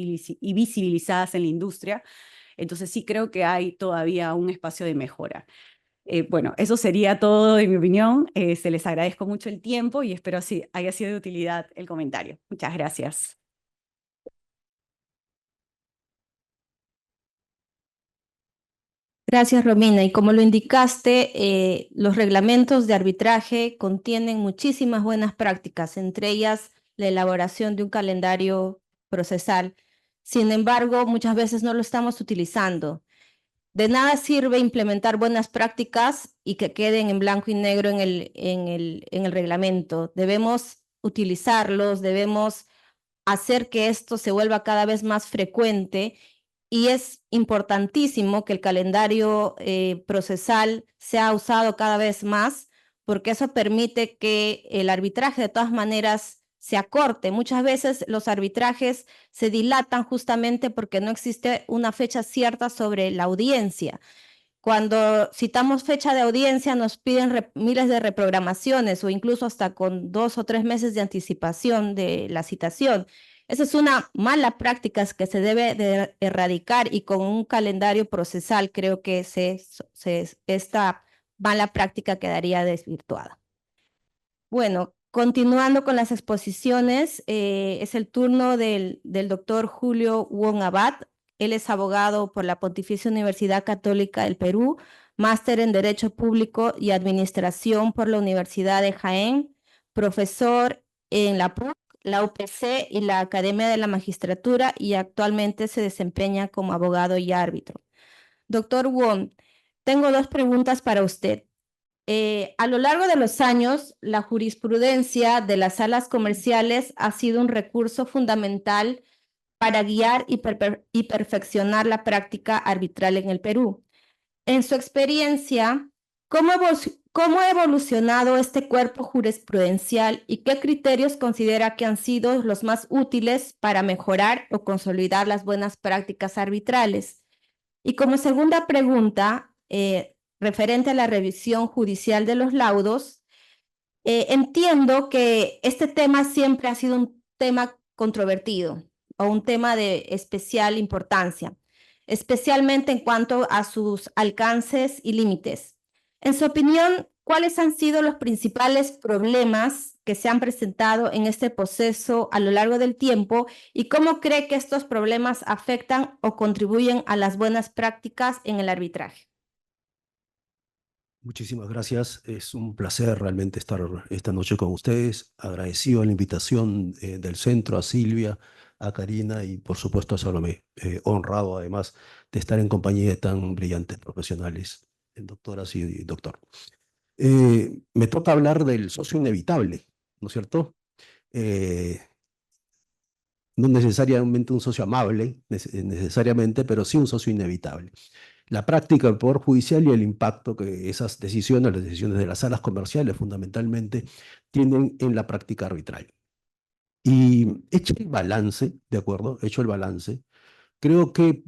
[SPEAKER 4] visibilizadas en la industria, entonces sí creo que hay todavía un espacio de mejora. Bueno, eso sería todo de mi opinión. Se les agradezco mucho el tiempo y espero así haya sido de utilidad el comentario. Muchas gracias.
[SPEAKER 2] Gracias, Romina. Y como lo indicaste, los reglamentos de arbitraje contienen muchísimas buenas prácticas, entre ellas la elaboración de un calendario procesal. Sin embargo, muchas veces no lo estamos utilizando. De nada sirve implementar buenas prácticas y que queden en blanco y negro en el reglamento. Debemos utilizarlos, debemos hacer que esto se vuelva cada vez más frecuente y es importantísimo que el calendario procesal sea usado cada vez más porque eso permite que el arbitraje de todas maneras se acorte. Muchas veces los arbitrajes se dilatan justamente porque no existe una fecha cierta sobre la audiencia. Cuando citamos fecha de audiencia nos piden miles de reprogramaciones o incluso hasta con 2 o 3 meses de anticipación de la citación. Esa es una mala práctica que se debe de erradicar y con un calendario procesal creo que esta mala práctica quedaría desvirtuada. Bueno, continuando con las exposiciones, es el turno del doctor Julio Wong Abad. Él es abogado por la Pontificia Universidad Católica del Perú, máster en Derecho Público y Administración por la Universidad de Jaén, profesor en la PUC, la UPC y la Academia de la Magistratura y actualmente se desempeña como abogado y árbitro. Doctor Wong, tengo 2 preguntas para usted. A lo largo de los años, la jurisprudencia de las salas comerciales ha sido un recurso fundamental para guiar y perfeccionar la práctica arbitral en el Perú. En su experiencia, ¿cómo ha evolucionado este cuerpo jurisprudencial y qué criterios considera que han sido los más útiles para mejorar o consolidar las buenas prácticas arbitrales? Y como segunda pregunta, referente a la revisión judicial de los laudos, entiendo que este tema siempre ha sido un tema controvertido o un tema de especial importancia, especialmente en cuanto a sus alcances y límites. En su opinión, ¿cuáles han sido los principales problemas que se han presentado en este proceso a lo largo del tiempo y cómo cree que estos problemas afectan o contribuyen a las buenas prácticas en el arbitraje?
[SPEAKER 5] Muchísimas gracias. Es un placer realmente estar esta noche con ustedes. Agradecido a la invitación del centro, a Silvia, a Karina y por supuesto a Salomé. Honrado además de estar en compañía de tan brillantes profesionales, doctoras y doctor. Me toca hablar del socio inevitable, ¿no es cierto? No necesariamente un socio amable, necesariamente, pero sí un socio inevitable. La práctica del Poder Judicial y el impacto que esas decisiones, las decisiones de las salas comerciales fundamentalmente, tienen en la práctica arbitral. Y hecho el balance, ¿de acuerdo? Hecho el balance, creo que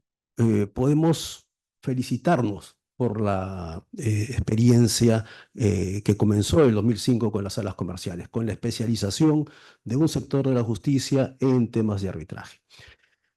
[SPEAKER 5] podemos felicitarnos por la experiencia que comenzó en el 2005 con las salas comerciales, con la especialización de un sector de la justicia en temas de arbitraje.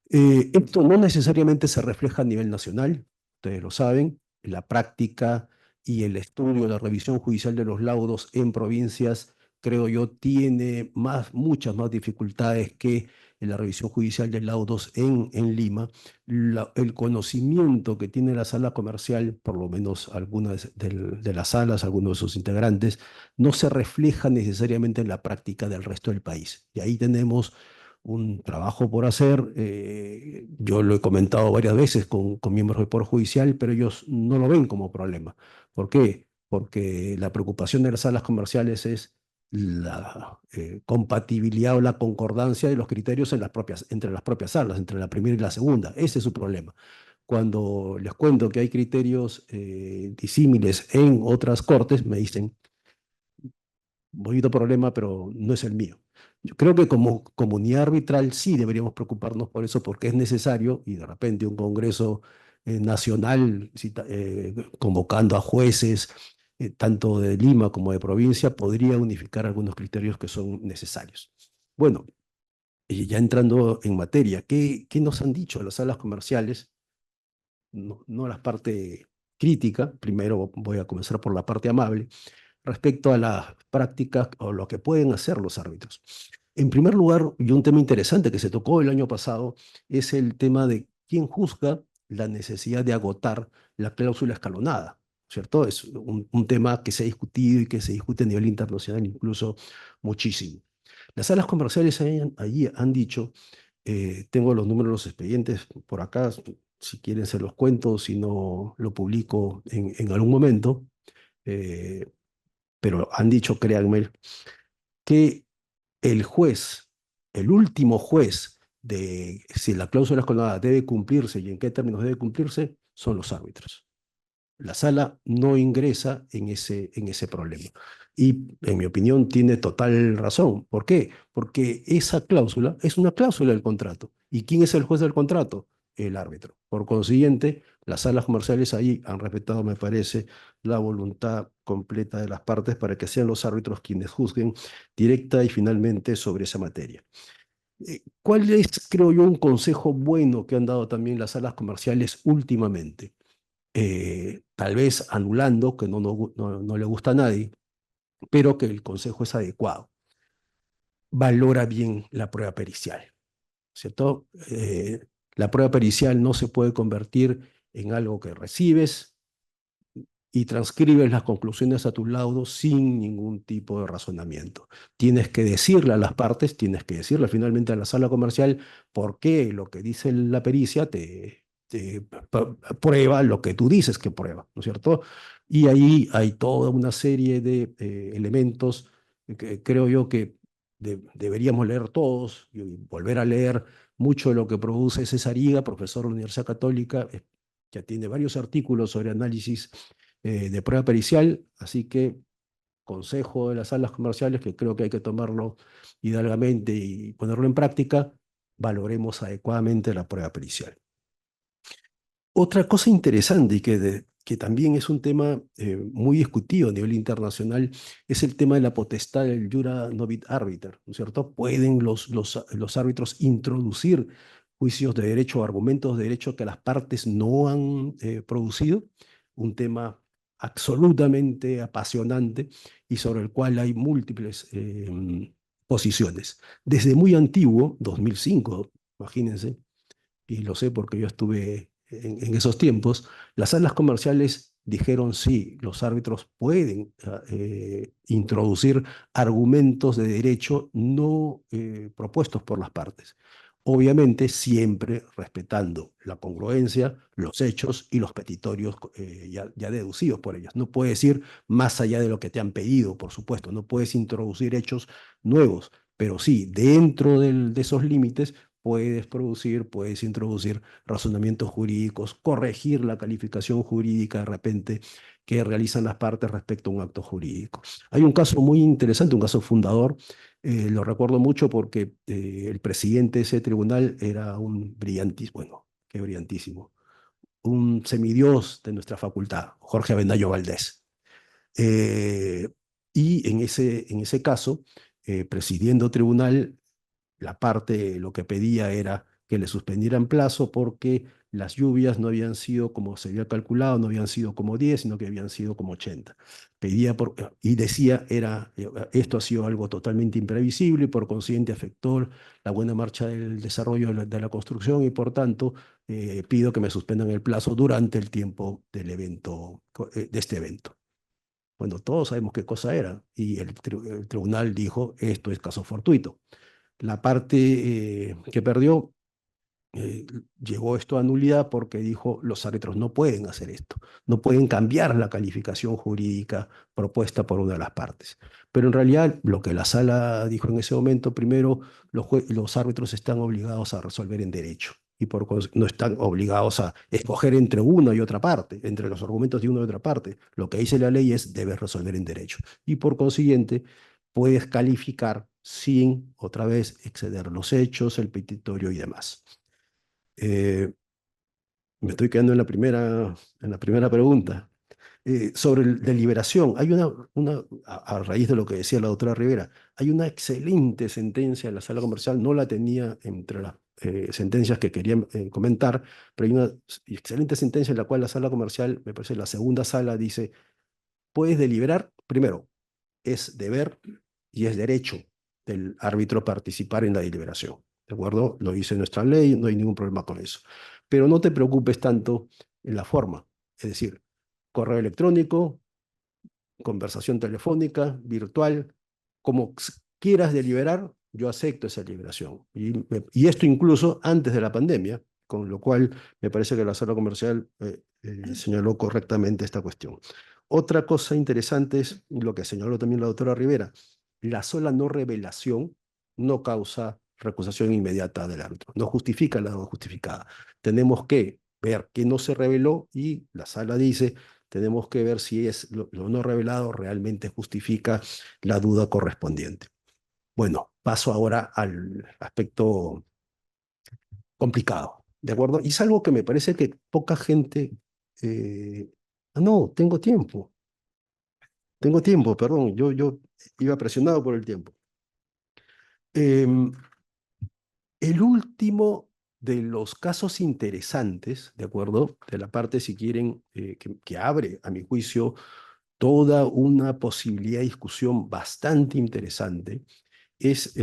[SPEAKER 5] Esto no necesariamente se refleja a nivel nacional, ustedes lo saben, la práctica y el estudio, la revisión judicial de los laudos en provincias, creo yo, tiene muchas más dificultades que en la revisión judicial de laudos en Lima. El conocimiento que tiene la sala comercial, por lo menos algunas de las salas, algunos de sus integrantes, no se refleja necesariamente en la práctica del resto del país. Y ahí tenemos un trabajo por hacer. Yo lo he comentado varias veces con miembros del Poder Judicial, pero ellos no lo ven como problema. ¿Por qué? Porque la preocupación de las salas comerciales es la compatibilidad o la concordancia de los criterios entre las propias salas, entre la primera y la segunda. Ese es su problema. Cuando les cuento que hay criterios disímiles en otras cortes, me dicen, bonito problema, pero no es el mío. Yo creo que como comunidad arbitral sí deberíamos preocuparnos por eso, porque es necesario, y de repente un congreso nacional convocando a jueces, tanto de Lima como de provincia, podría unificar algunos criterios que son necesarios. Bueno, ya entrando en materia, ¿qué nos han dicho las salas comerciales? No la parte crítica, primero voy a comenzar por la parte amable, respecto a las prácticas o lo que pueden hacer los árbitros. En primer lugar, y un tema interesante que se tocó el año pasado, es el tema de quién juzga la necesidad de agotar la cláusula escalonada, ¿cierto? Es un tema que se ha discutido y que se discute a nivel internacional incluso muchísimo. Las salas comerciales allí han dicho, tengo los números de los expedientes por acá, si quieren se los cuento, si no lo publico en algún momento, pero han dicho, créanme, que el juez, el último juez de si la cláusula escalonada debe cumplirse y en qué términos debe cumplirse, son los árbitros. La sala no ingresa en ese problema. Y, en mi opinión, tiene total razón. ¿Por qué? Porque esa cláusula es una cláusula del contrato. ¿Y quién es el juez del contrato? El árbitro. Por consiguiente, las salas comerciales ahí han respetado, me parece, la voluntad completa de las partes para que sean los árbitros quienes juzguen directa y finalmente sobre esa materia. ¿Cuál es, creo yo, un consejo bueno que han dado también las salas comerciales últimamente? Tal vez anulando, que no le gusta a nadie, pero que el consejo es adecuado. Valora bien la prueba pericial, ¿cierto? La prueba pericial no se puede convertir en algo que recibes y transcribes las conclusiones a tu laudo sin ningún tipo de razonamiento. Tienes que decirle a las partes, tienes que decirle finalmente a la sala comercial por qué lo que dice la pericia te prueba lo que tú dices que prueba, ¿no es cierto? Y ahí hay toda una serie de elementos que creo yo que deberíamos leer todos y volver a leer mucho de lo que produce César Higa, profesor de la Universidad Católica, que tiene varios artículos sobre análisis de prueba pericial, así que consejo de las salas comerciales, que creo que hay que tomarlo hidalgamente y ponerlo en práctica, valoremos adecuadamente la prueba pericial. Otra cosa interesante y que también es un tema muy discutido a nivel internacional es el tema de la potestad del jura novit arbiter, ¿no es cierto? ¿Pueden los árbitros introducir juicios de derecho o argumentos de derecho que las partes no han producido? Un tema absolutamente apasionante y sobre el cual hay múltiples posiciones. Desde muy antiguo, 2005, imagínense, y lo sé porque yo estuve en esos tiempos, las salas comerciales dijeron sí, los árbitros pueden introducir argumentos de derecho no propuestos por las partes. Obviamente siempre respetando la congruencia, los hechos y los petitorios ya deducidos por ellas. No puedes ir más allá de lo que te han pedido, por supuesto. No puedes introducir hechos nuevos, pero sí, dentro de esos límites puedes introducir razonamientos jurídicos, corregir la calificación jurídica de repente que realizan las partes respecto a un acto jurídico. Hay un caso muy interesante, un caso fundador, lo recuerdo mucho porque el presidente de ese tribunal era un brillantísimo, bueno, qué brillantísimo, un semidios de nuestra facultad, Jorge Avendaño Valdés. Y en ese caso, presidiendo tribunal, la parte lo que pedía era que le suspendieran plazo porque las lluvias no habían sido como se había calculado, no habían sido como 10, sino que habían sido como 80. Y decía, esto ha sido algo totalmente imprevisible y por consiguiente afectó la buena marcha del desarrollo de la construcción y por tanto pido que me suspendan el plazo durante el tiempo del evento, de este evento. Bueno, todos sabemos qué cosa era y el tribunal dijo, esto es caso fortuito. La parte que perdió llegó esto a nulidad porque dijo los árbitros no pueden hacer esto, no pueden cambiar la calificación jurídica propuesta por una de las partes. Pero en realidad lo que la sala dijo en ese momento, primero, los árbitros están obligados a resolver en derecho y no están obligados a escoger entre una y otra parte, entre los argumentos de una y otra parte. Lo que dice la ley es debes resolver en derecho y por consiguiente puedes calificar sin otra vez exceder los hechos, el petitorio y demás. Me estoy quedando en la primera pregunta. Sobre deliberación, hay a raíz de lo que decía la doctora Rivera, hay una excelente sentencia en la sala comercial, no la tenía entre las sentencias que quería comentar, pero hay una excelente sentencia en la cual la sala comercial, me parece la segunda sala, dice, puedes deliberar, primero, es deber y es derecho del árbitro participar en la deliberación. ¿De acuerdo? Lo dice nuestra ley, no hay ningún problema con eso. Pero no te preocupes tanto en la forma. Es decir, correo electrónico, conversación telefónica, virtual, como quieras deliberar, yo acepto esa deliberación. Y esto incluso antes de la pandemia, con lo cual me parece que la sala comercial señaló correctamente esta cuestión. Otra cosa interesante es lo que señaló también la doctora Rivera. La sola no revelación no causa recusación inmediata del árbitro, no justifica la no justificada. Tenemos que ver qué no se reveló y la sala dice, tenemos que ver si lo no revelado realmente justifica la duda correspondiente. Bueno, paso ahora al aspecto complicado, ¿de acuerdo? Y es algo que me parece que poca gente... no, tengo tiempo, perdón, yo iba presionado por el tiempo. El último de los casos interesantes, ¿de acuerdo? De la parte, si quieren, que abre, a mi juicio, toda una posibilidad de discusión bastante interesante, es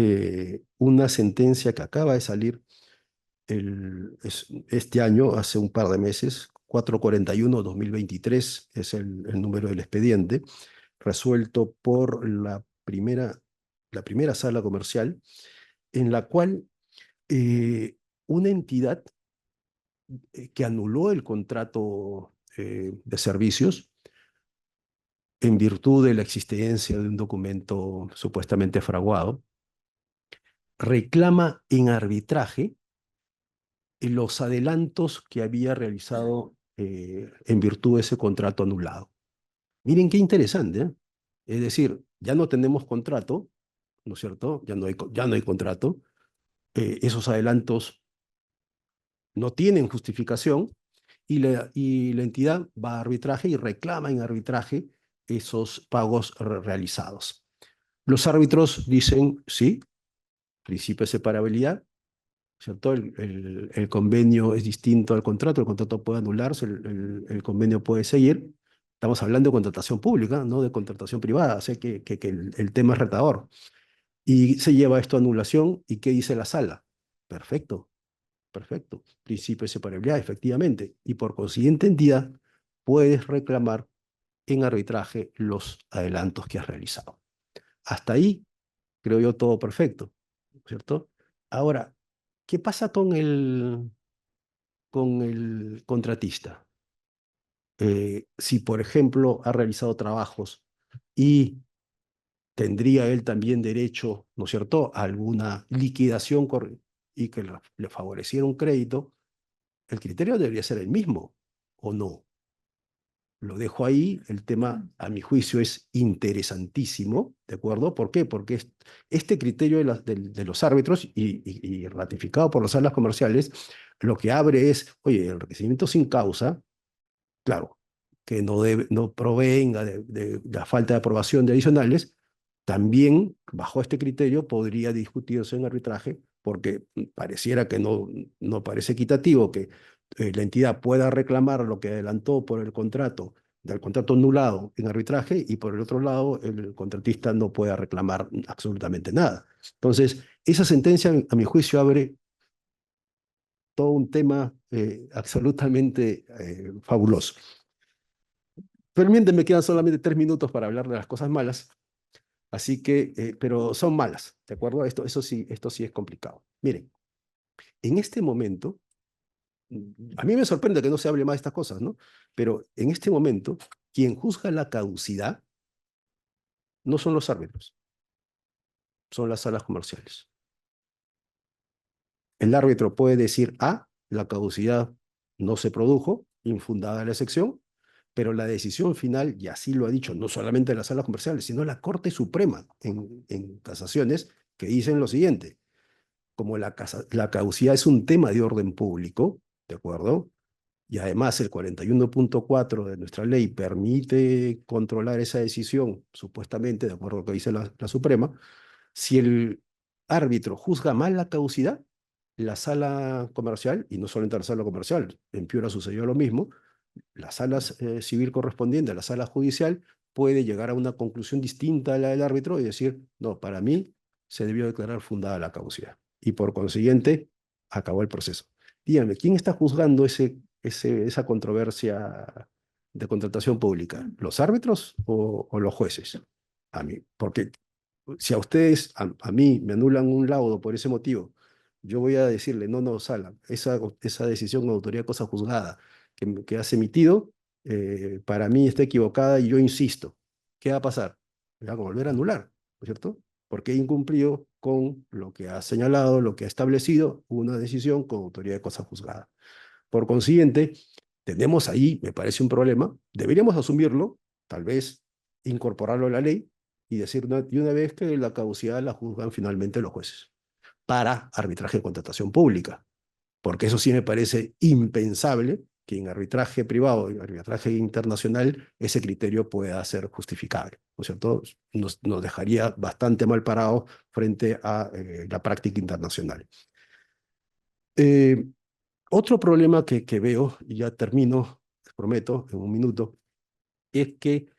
[SPEAKER 5] una sentencia que acaba de salir este año, hace un par de meses, 441-2023 es el número del expediente, resuelto por la primera sala comercial, en la cual una entidad que anuló el contrato de servicios en virtud de la existencia de un documento supuestamente fraguado, reclama en arbitraje los adelantos que había realizado en virtud de ese contrato anulado. Miren qué interesante, ¿eh? Es decir, ya no tenemos contrato, ¿no es cierto? Ya no hay contrato. Esos adelantos no tienen justificación y la entidad va a arbitraje y reclama en arbitraje esos pagos realizados. Los árbitros dicen, sí, principio de separabilidad, ¿cierto? El convenio es distinto al contrato, el contrato puede anularse, el convenio puede seguir. Estamos hablando de contratación pública, no de contratación privada, sé que el tema es retador. Y se lleva esto a anulación, ¿y qué dice la sala? Perfecto, perfecto. Principio de separabilidad, efectivamente. Y por consiguiente, entidad, puedes reclamar en arbitraje los adelantos que has realizado. Hasta ahí, creo yo, todo perfecto, ¿cierto? Ahora, ¿qué pasa con el contratista? Si, por ejemplo, ha realizado trabajos y tendría él también derecho, ¿no es cierto?, a alguna liquidación y que le favoreciera un crédito, el criterio debería ser el mismo, ¿o no? Lo dejo ahí, el tema, a mi juicio, es interesantísimo, ¿de acuerdo? ¿Por qué? Porque este criterio de los árbitros y ratificado por las salas comerciales, lo que abre es, oye, el enriquecimiento sin causa, claro, que no provenga de la falta de aprobación de adicionales, también bajo este criterio podría discutirse en arbitraje, porque pareciera que no parece equitativo que la entidad pueda reclamar lo que adelantó por el contrato, del contrato anulado en arbitraje, y por el otro lado el contratista no pueda reclamar absolutamente nada. Entonces, esa sentencia, a mi juicio, abre todo un tema absolutamente fabuloso. Permítanme, me quedan solamente 3 minutos para hablar de las cosas malas, así que, pero son malas, ¿de acuerdo? Esto sí es complicado. Miren, En este momento, a mí me sorprende que no se hable más de estas cosas, ¿no? Pero en este momento, quien juzga la caducidad no son los árbitros, son las salas comerciales. El árbitro puede decir, la caducidad no se produjo, infundada la excepción, pero la decisión final, y así lo ha dicho no solamente las salas comerciales, sino la Corte Suprema en casaciones, que dicen lo siguiente: como la caducidad es un tema de orden público, ¿de acuerdo? Y además el 41.4 de nuestra ley permite controlar esa decisión, supuestamente, de acuerdo a lo que dice la Suprema. Si el árbitro juzga mal la caducidad, la sala comercial, y no solamente la sala comercial, en Piura sucedió lo mismo, la sala civil correspondiente a la sala judicial puede llegar a una conclusión distinta a la del árbitro y decir, no, para mí se debió declarar fundada la caducidad. Y por consiguiente, acabó el proceso. Díganme, ¿quién está juzgando esa controversia de contratación pública? ¿Los árbitros o los jueces? A mí, porque si a ustedes, a mí, me anulan un laudo por ese motivo, yo voy a decirle, no, sala, esa decisión de autoridad de cosa juzgada que has emitido, para mí está equivocada y yo insisto. ¿Qué va a pasar? Me van a volver a anular, ¿no es cierto? Porque he incumplido con lo que ha señalado, lo que ha establecido una decisión con autoridad de cosa juzgada. Por consiguiente, tenemos ahí, me parece un problema, deberíamos asumirlo, tal vez incorporarlo a la ley y decir de una vez que la caducidad la juzgan finalmente los jueces para arbitraje de contratación pública, porque eso sí me parece impensable que en arbitraje privado, en arbitraje internacional, ese criterio pueda ser justificable, ¿no es cierto? Nos dejaría bastante mal parados frente a la práctica internacional. Otro problema que veo, y ya termino, les prometo, en un minuto, es que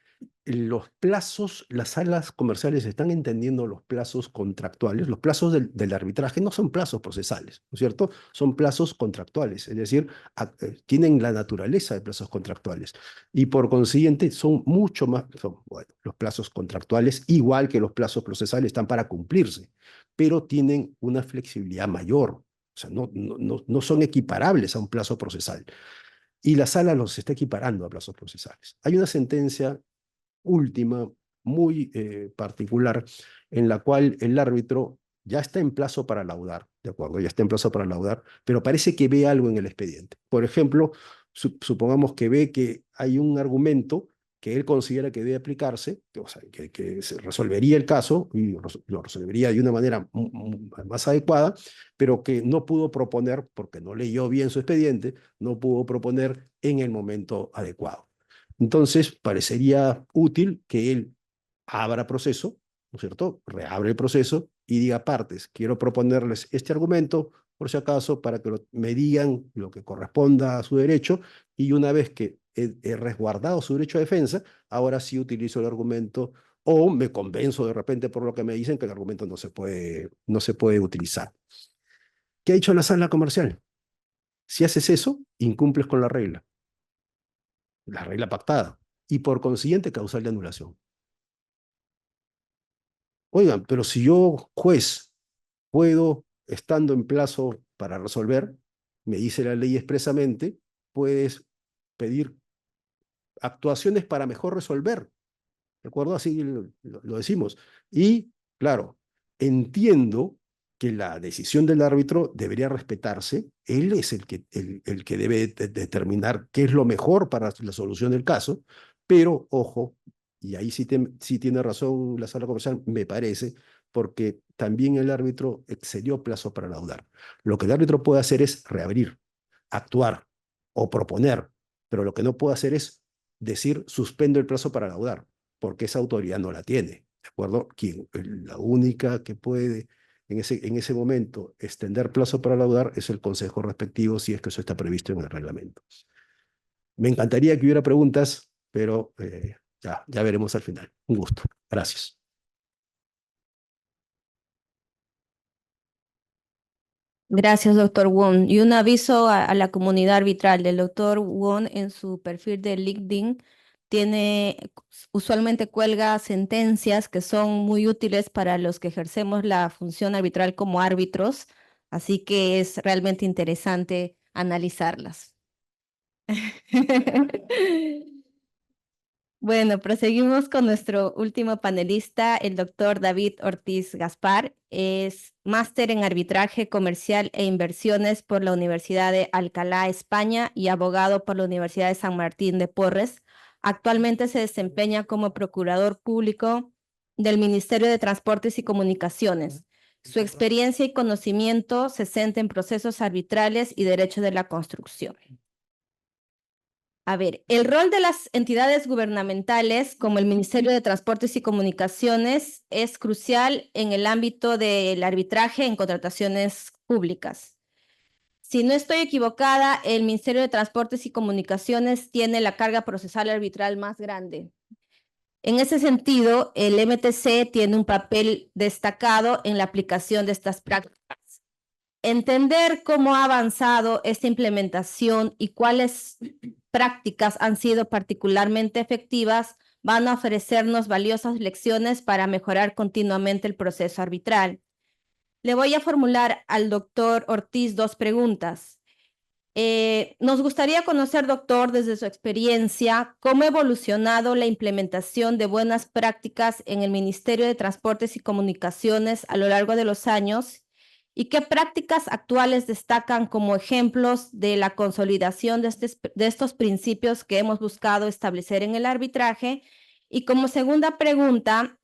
[SPEAKER 5] los plazos, las salas comerciales están entendiendo los plazos contractuales. Los plazos del arbitraje no son plazos procesales, ¿no es cierto? Son plazos contractuales, es decir, tienen la naturaleza de plazos contractuales. Y por consiguiente son mucho más, bueno, los plazos contractuales, igual que los plazos procesales, están para cumplirse, pero tienen una flexibilidad mayor. O sea, no son equiparables a un plazo procesal. Y la sala los está equiparando a plazos procesales. Hay una sentencia última, muy particular, en la cual el árbitro ya está en plazo para laudar, ¿de acuerdo? Ya está en plazo para laudar, pero parece que ve algo en el expediente. Por ejemplo, supongamos que ve que hay un argumento que él considera que debe aplicarse, o sea, que se resolvería el caso y lo resolvería de una manera más adecuada, pero que no pudo proponer, porque no leyó bien su expediente, no pudo proponer en el momento adecuado. Entonces, parecería útil que él abra proceso, ¿no es cierto? Reabre el proceso y diga partes, quiero proponerles este argumento, por si acaso, para que me digan lo que corresponda a su derecho, y una vez que he resguardado su derecho a defensa, ahora sí utilizo el argumento o me convenzo de repente por lo que me dicen que el argumento no se puede utilizar. ¿Qué ha dicho la sala comercial? Si haces eso, incumples con la regla pactada, y por consiguiente causal de anulación. Oigan, pero si yo, juez, puedo, estando en plazo para resolver, me dice la ley expresamente, puedes pedir actuaciones para mejor resolver, ¿de acuerdo? Así lo decimos. Y, claro, entiendo que la decisión del árbitro debería respetarse. Él es el que debe determinar qué es lo mejor para la solución del caso, pero, ojo, y ahí sí tiene razón la sala comercial, me parece, porque también el árbitro excedió plazo para laudar. Lo que el árbitro puede hacer es reabrir, actuar o proponer, pero lo que no puede hacer es decir suspendo el plazo para laudar, porque esa autoridad no la tiene, ¿de acuerdo? La única que puede en ese momento extender plazo para laudar es el consejo respectivo, si es que eso está previsto en el reglamento. Me encantaría que hubiera preguntas, pero ya veremos al final. Un gusto. Gracias.
[SPEAKER 2] Gracias, doctor Wong. Y un aviso a la comunidad arbitral. El doctor Wong en su perfil de LinkedIn usualmente cuelga sentencias que son muy útiles para los que ejercemos la función arbitral como árbitros. Así que es realmente interesante analizarlas. Bueno, proseguimos con nuestro último panelista, el doctor David Ortiz Gaspar. Es máster en arbitraje comercial e inversiones por la Universidad de Alcalá, España, y abogado por la Universidad de San Martín de Porres. Actualmente se desempeña como procurador público del Ministerio de Transportes y Comunicaciones. Su experiencia y conocimiento se centra en procesos arbitrales y derecho de la construcción. A ver, el rol de las entidades gubernamentales, como el Ministerio de Transportes y Comunicaciones, es crucial en el ámbito del arbitraje en contrataciones públicas. Si no estoy equivocada, el Ministerio de Transportes y Comunicaciones tiene la carga procesal arbitral más grande. En ese sentido, el MTC tiene un papel destacado en la aplicación de estas prácticas. Entender cómo ha avanzado esta implementación y cuáles prácticas han sido particularmente efectivas van a ofrecernos valiosas lecciones para mejorar continuamente el proceso arbitral. Le voy a formular al doctor Ortiz 2 preguntas. Nos gustaría conocer, doctor, desde su experiencia, cómo ha evolucionado la implementación de buenas prácticas en el Ministerio de Transportes y Comunicaciones a lo largo de los años y qué prácticas actuales destacan como ejemplos de la consolidación de estos principios que hemos buscado establecer en el arbitraje. Y como segunda pregunta,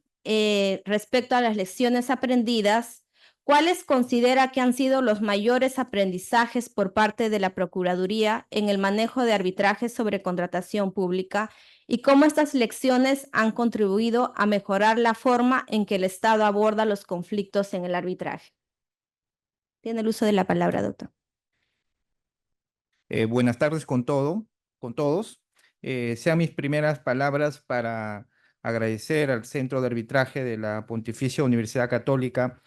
[SPEAKER 2] respecto a las lecciones aprendidas, ¿cuáles considera que han sido los mayores aprendizajes por parte de la Procuraduría en el manejo de arbitrajes sobre contratación pública y cómo estas lecciones han contribuido a mejorar la forma en que el Estado aborda los conflictos en el arbitraje? Tiene el uso de la palabra, doctor.
[SPEAKER 6] Buenas tardes con todos. Sean mis primeras palabras para agradecer al Centro de Arbitraje de la Pontificia Universidad Católica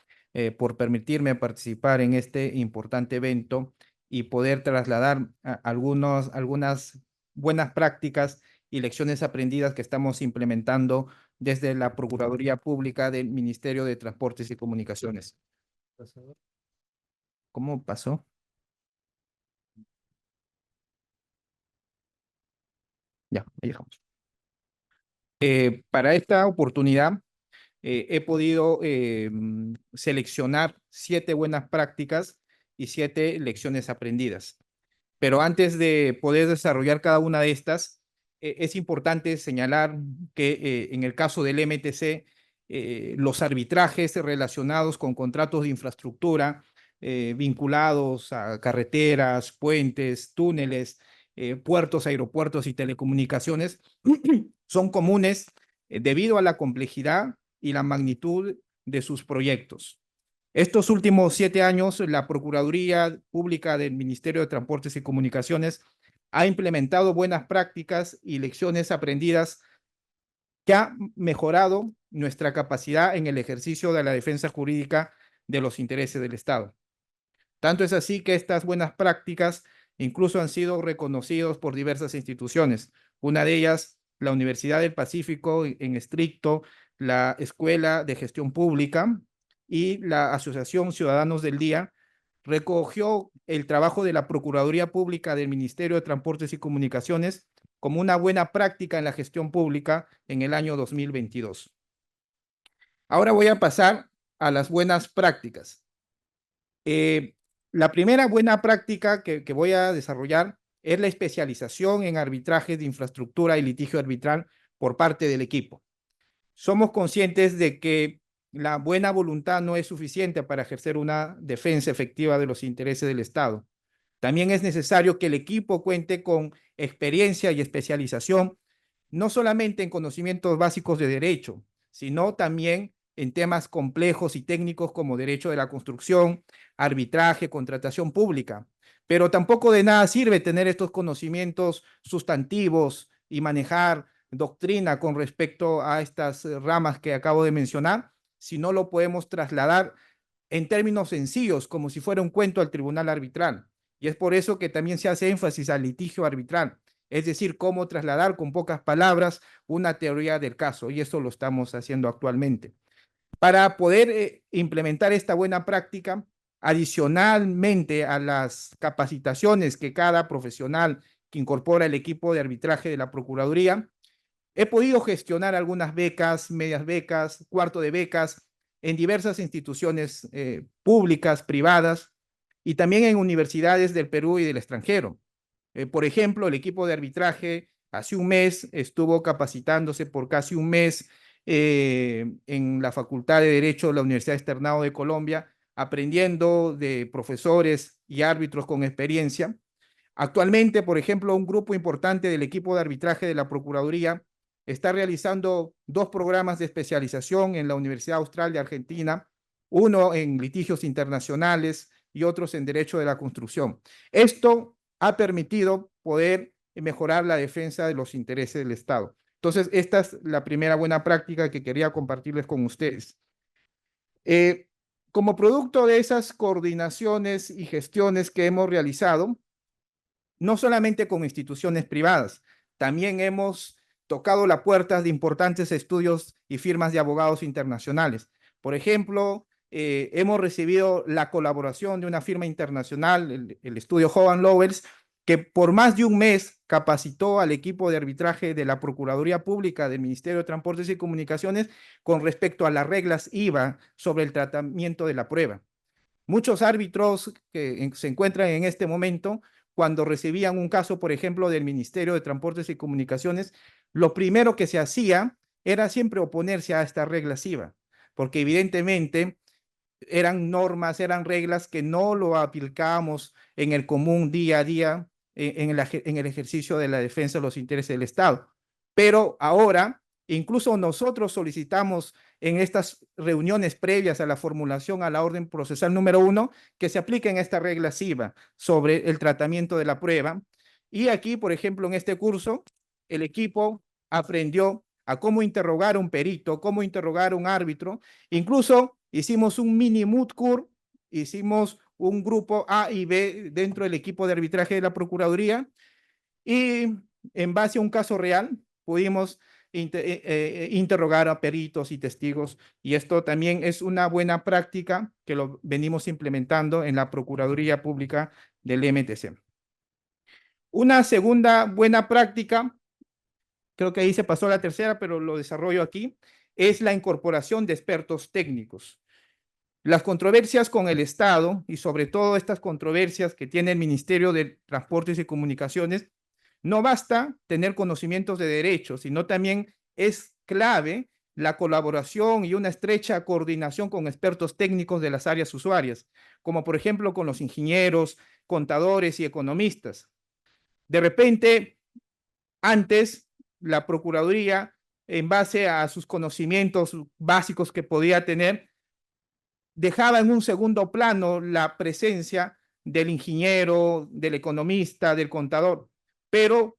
[SPEAKER 6] por permitirme participar en este importante evento y poder trasladar algunas buenas prácticas y lecciones aprendidas que estamos implementando desde la Procuraduría Pública del Ministerio de Transportes y Comunicaciones. ¿Cómo pasó? Ya, ahí dejamos. Para esta oportunidad he podido seleccionar 7 buenas prácticas y 7 lecciones aprendidas. Pero antes de poder desarrollar cada una de estas, es importante señalar que en el caso del MTC, los arbitrajes relacionados con contratos de infraestructura vinculados a carreteras, puentes, túneles, puertos, aeropuertos y telecomunicaciones son comunes debido a la complejidad y la magnitud de sus proyectos. Estos últimos 7 años, la Procuraduría Pública del Ministerio de Transportes y Comunicaciones ha implementado buenas prácticas y lecciones aprendidas que ha mejorado nuestra capacidad en el ejercicio de la defensa jurídica de los intereses del Estado. Tanto es así que estas buenas prácticas incluso han sido reconocidos por diversas instituciones. Una de ellas, la Universidad del Pacífico en estricto, la Escuela de Gestión Pública y la Asociación Ciudadanos del Día, recogió el trabajo de la Procuraduría Pública del Ministerio de Transportes y Comunicaciones como una buena práctica en la gestión pública en el año 2022. Ahora voy a pasar a las buenas prácticas. La primera buena práctica que voy a desarrollar es la especialización en arbitrajes de infraestructura y litigio arbitral por parte del equipo. Somos conscientes de que la buena voluntad no es suficiente para ejercer una defensa efectiva de los intereses del Estado. También es necesario que el equipo cuente con experiencia y especialización, no solamente en conocimientos básicos de derecho, sino también en temas complejos y técnicos como derecho de la construcción, arbitraje, contratación pública. Pero tampoco de nada sirve tener estos conocimientos sustantivos y manejar doctrina con respecto a estas ramas que acabo de mencionar, si no lo podemos trasladar en términos sencillos, como si fuera un cuento al tribunal arbitral. Y es por eso que también se hace énfasis al litigio arbitral, es decir, cómo trasladar con pocas palabras una teoría del caso, y eso lo estamos haciendo actualmente. Para poder implementar esta buena práctica, Adicionalmente a las capacitaciones que cada profesional que incorpora el equipo de arbitraje de la Procuraduría, he podido gestionar algunas becas, medias becas, cuarto de becas en diversas instituciones públicas, privadas y también en universidades del Perú y del extranjero. Por ejemplo, el equipo de arbitraje hace un mes estuvo capacitándose por casi un mes en la Facultad de Derecho de la Universidad Externado de Colombia, aprendiendo de profesores y árbitros con experiencia. Actualmente, por ejemplo, un grupo importante del equipo de arbitraje de la Procuraduría está realizando 2 programas de especialización en la Universidad Austral de Argentina, uno en litigios internacionales y otros en derecho de la construcción. Esto ha permitido poder mejorar la defensa de los intereses del Estado. Entonces, esta es la primera buena práctica que quería compartirles con ustedes. Como producto de esas coordinaciones y gestiones que hemos realizado, no solamente con instituciones privadas, también hemos tocado las puertas de importantes estudios y firmas de abogados internacionales. Por ejemplo, hemos recibido la colaboración de una firma internacional, el estudio Hogan Lovells, que por más de un mes capacitó al equipo de arbitraje de la Procuraduría Pública del Ministerio de Transportes y Comunicaciones con respecto a las reglas IVA sobre el tratamiento de la prueba. Muchos árbitros que se encuentran en este momento, cuando recibían un caso, por ejemplo, del Ministerio de Transportes y Comunicaciones, lo primero que se hacía era siempre oponerse a estas reglas IVA, porque evidentemente eran normas, eran reglas que no lo aplicábamos en el común día a día en el ejercicio de la defensa de los intereses del Estado. Pero ahora, incluso nosotros solicitamos en estas reuniones previas a la formulación a la orden procesal número 1 que se apliquen estas reglas IVA sobre el tratamiento de la prueba. Y aquí, por ejemplo, en este curso, el equipo aprendió a cómo interrogar a un perito, cómo interrogar a un árbitro. Incluso hicimos un mini moot court, hicimos un grupo A y B dentro del equipo de arbitraje de la Procuraduría y en base a un caso real pudimos interrogar a peritos y testigos, y esto también es una buena práctica que lo venimos implementando en la Procuraduría Pública del MTC. Una segunda buena práctica, creo que ahí se pasó la tercera, pero lo desarrollo aquí, es la incorporación de expertos técnicos. Las controversias con el Estado y sobre todo estas controversias que tiene el Ministerio de Transportes y Comunicaciones, no basta tener conocimientos de derecho, sino también es clave la colaboración y una estrecha coordinación con expertos técnicos de las áreas usuarias, como por ejemplo con los ingenieros, contadores y economistas. De repente, antes, la Procuraduría, en base a sus conocimientos básicos que podía tener, dejaba en un segundo plano la presencia del ingeniero, del economista, del contador. Pero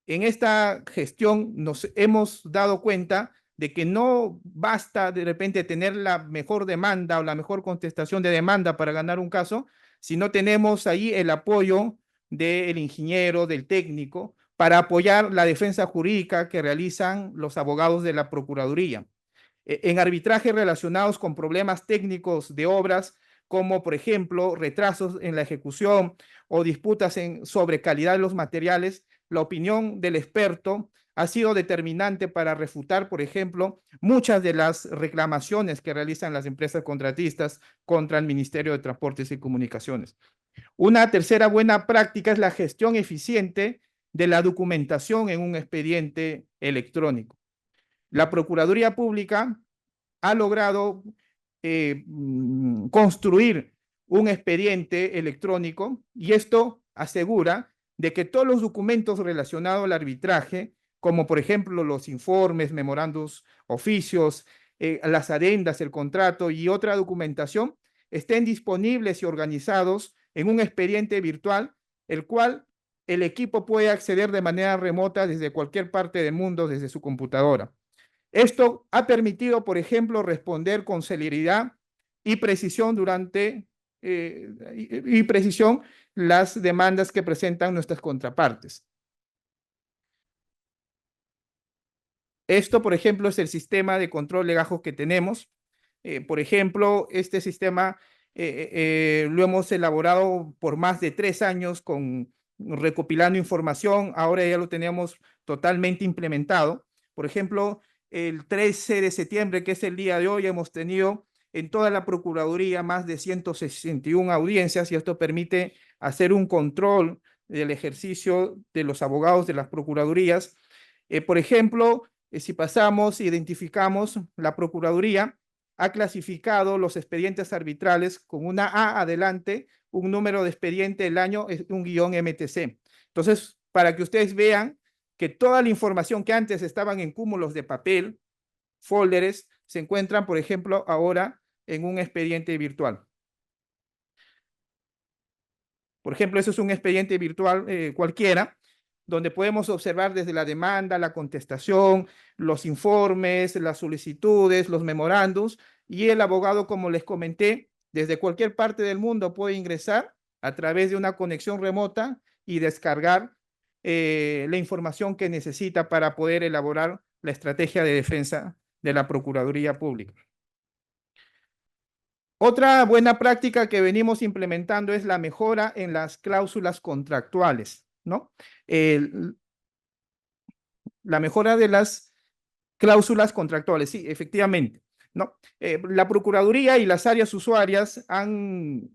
[SPEAKER 6] en esta gestión nos hemos dado cuenta de que no basta de repente tener la mejor demanda o la mejor contestación de demanda para ganar un caso, sino tenemos ahí el apoyo del ingeniero, del técnico, para apoyar la defensa jurídica que realizan los abogados de la Procuraduría. En arbitrajes relacionados con problemas técnicos de obras, como por ejemplo retrasos en la ejecución o disputas sobre calidad de los materiales, la opinión del experto ha sido determinante para refutar, por ejemplo, muchas de las reclamaciones que realizan las empresas contratistas contra el Ministerio de Transportes y Comunicaciones. Una tercera buena práctica es la gestión eficiente de la documentación en un expediente electrónico. La Procuraduría Pública ha logrado construir un expediente electrónico y esto asegura de que todos los documentos relacionados al arbitraje, como por ejemplo los informes, memorandos, oficios, las adendas, el contrato y otra documentación, estén disponibles y organizados en un expediente virtual, el cual el equipo puede acceder de manera remota desde cualquier parte del mundo, desde su computadora. Esto ha permitido, por ejemplo, responder con celeridad y precisión las demandas que presentan nuestras contrapartes. Esto, por ejemplo, es el sistema de control legajos que tenemos. Por ejemplo, este sistema lo hemos elaborado por más de 3 años recopilando información, ahora ya lo teníamos totalmente implementado. Por ejemplo, el 13 de septiembre, que es el día de hoy, hemos tenido en toda la Procuraduría más de 161 audiencias y esto permite hacer un control del ejercicio de los abogados de las Procuradurías. Por ejemplo, si pasamos, identificamos, la Procuraduría ha clasificado los expedientes arbitrales con una A adelante, un número de expediente del año es un _MTC. Entonces, para que ustedes vean que toda la información que antes estaban en cúmulos de papel, folders, se encuentran, por ejemplo, ahora en un expediente virtual. Por ejemplo, eso es un expediente virtual cualquiera, donde podemos observar desde la demanda, la contestación, los informes, las solicitudes, los memorándums, y el abogado, como les comenté, desde cualquier parte del mundo puede ingresar a través de una conexión remota y descargar la información que necesita para poder elaborar la estrategia de defensa de la Procuraduría Pública. Otra buena práctica que venimos implementando es la mejora en las cláusulas contractuales, ¿no? La mejora de las cláusulas contractuales, sí, efectivamente, ¿no? La Procuraduría y las áreas usuarias han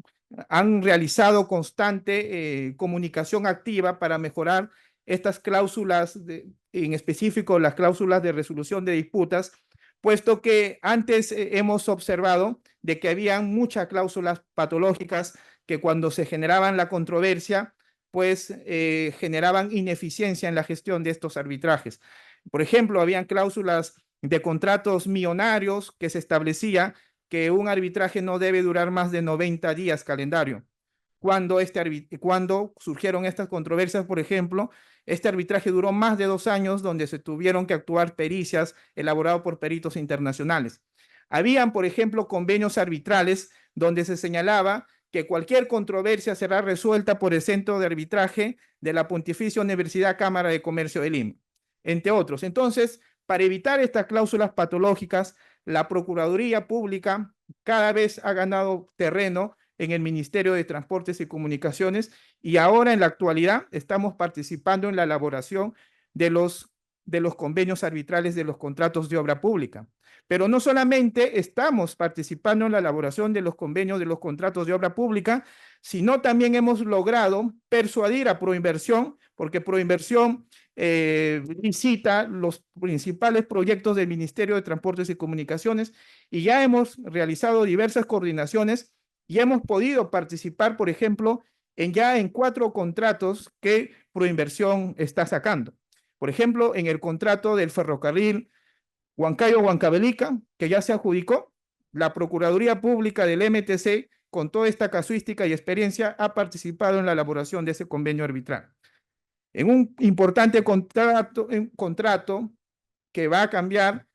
[SPEAKER 6] realizado constante comunicación activa para mejorar estas cláusulas, en específico las cláusulas de resolución de disputas, puesto que antes hemos observado de que había muchas cláusulas patológicas que cuando se generaban la controversia, pues generaban ineficiencia en la gestión de estos arbitrajes. Por ejemplo, habían cláusulas de contratos millonarios que se establecía que un arbitraje no debe durar más de 90 días calendario. Cuando surgieron estas controversias, por ejemplo, este arbitraje duró más de 2 años, donde se tuvieron que actuar pericias elaboradas por peritos internacionales. Habían, por ejemplo, convenios arbitrales donde se señalaba que cualquier controversia será resuelta por el Centro de Arbitraje de la Pontificia Universidad Cámara de Comercio de Lima, entre otros. Entonces, para evitar estas cláusulas patológicas, la Procuraduría Pública cada vez ha ganado terreno en el Ministerio de Transportes y Comunicaciones y ahora en la actualidad estamos participando en la elaboración de los convenios arbitrales de los contratos de obra pública. Pero no solamente estamos participando en la elaboración de los convenios de los contratos de obra pública, sino también hemos logrado persuadir a Proinversión, porque Proinversión licita los principales proyectos del Ministerio de Transportes y Comunicaciones y ya hemos realizado diversas coordinaciones y hemos podido participar, por ejemplo, en 4 contratos que Proinversión está sacando. Por ejemplo, en el contrato del ferrocarril Huancayo-Huancavelica, que ya se adjudicó, la Procuraduría Pública del MTC, con toda esta casuística y experiencia, ha participado en la elaboración de ese convenio arbitral. En un importante contrato que va a cambiar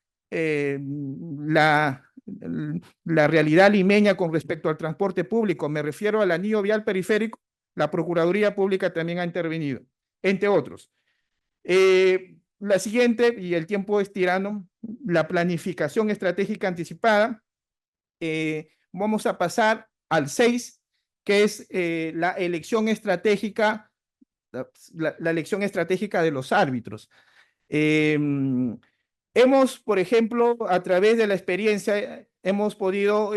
[SPEAKER 6] la realidad limeña con respecto al transporte público, me refiero al anillo vial periférico, la Procuraduría Pública también ha intervenido, entre otros. La siguiente, y el tiempo es tirano, la planificación estratégica anticipada. Vamos a pasar al 6, que es la elección estratégica, la elección estratégica de los árbitros. Hemos, por ejemplo, a través de la experiencia, hemos podido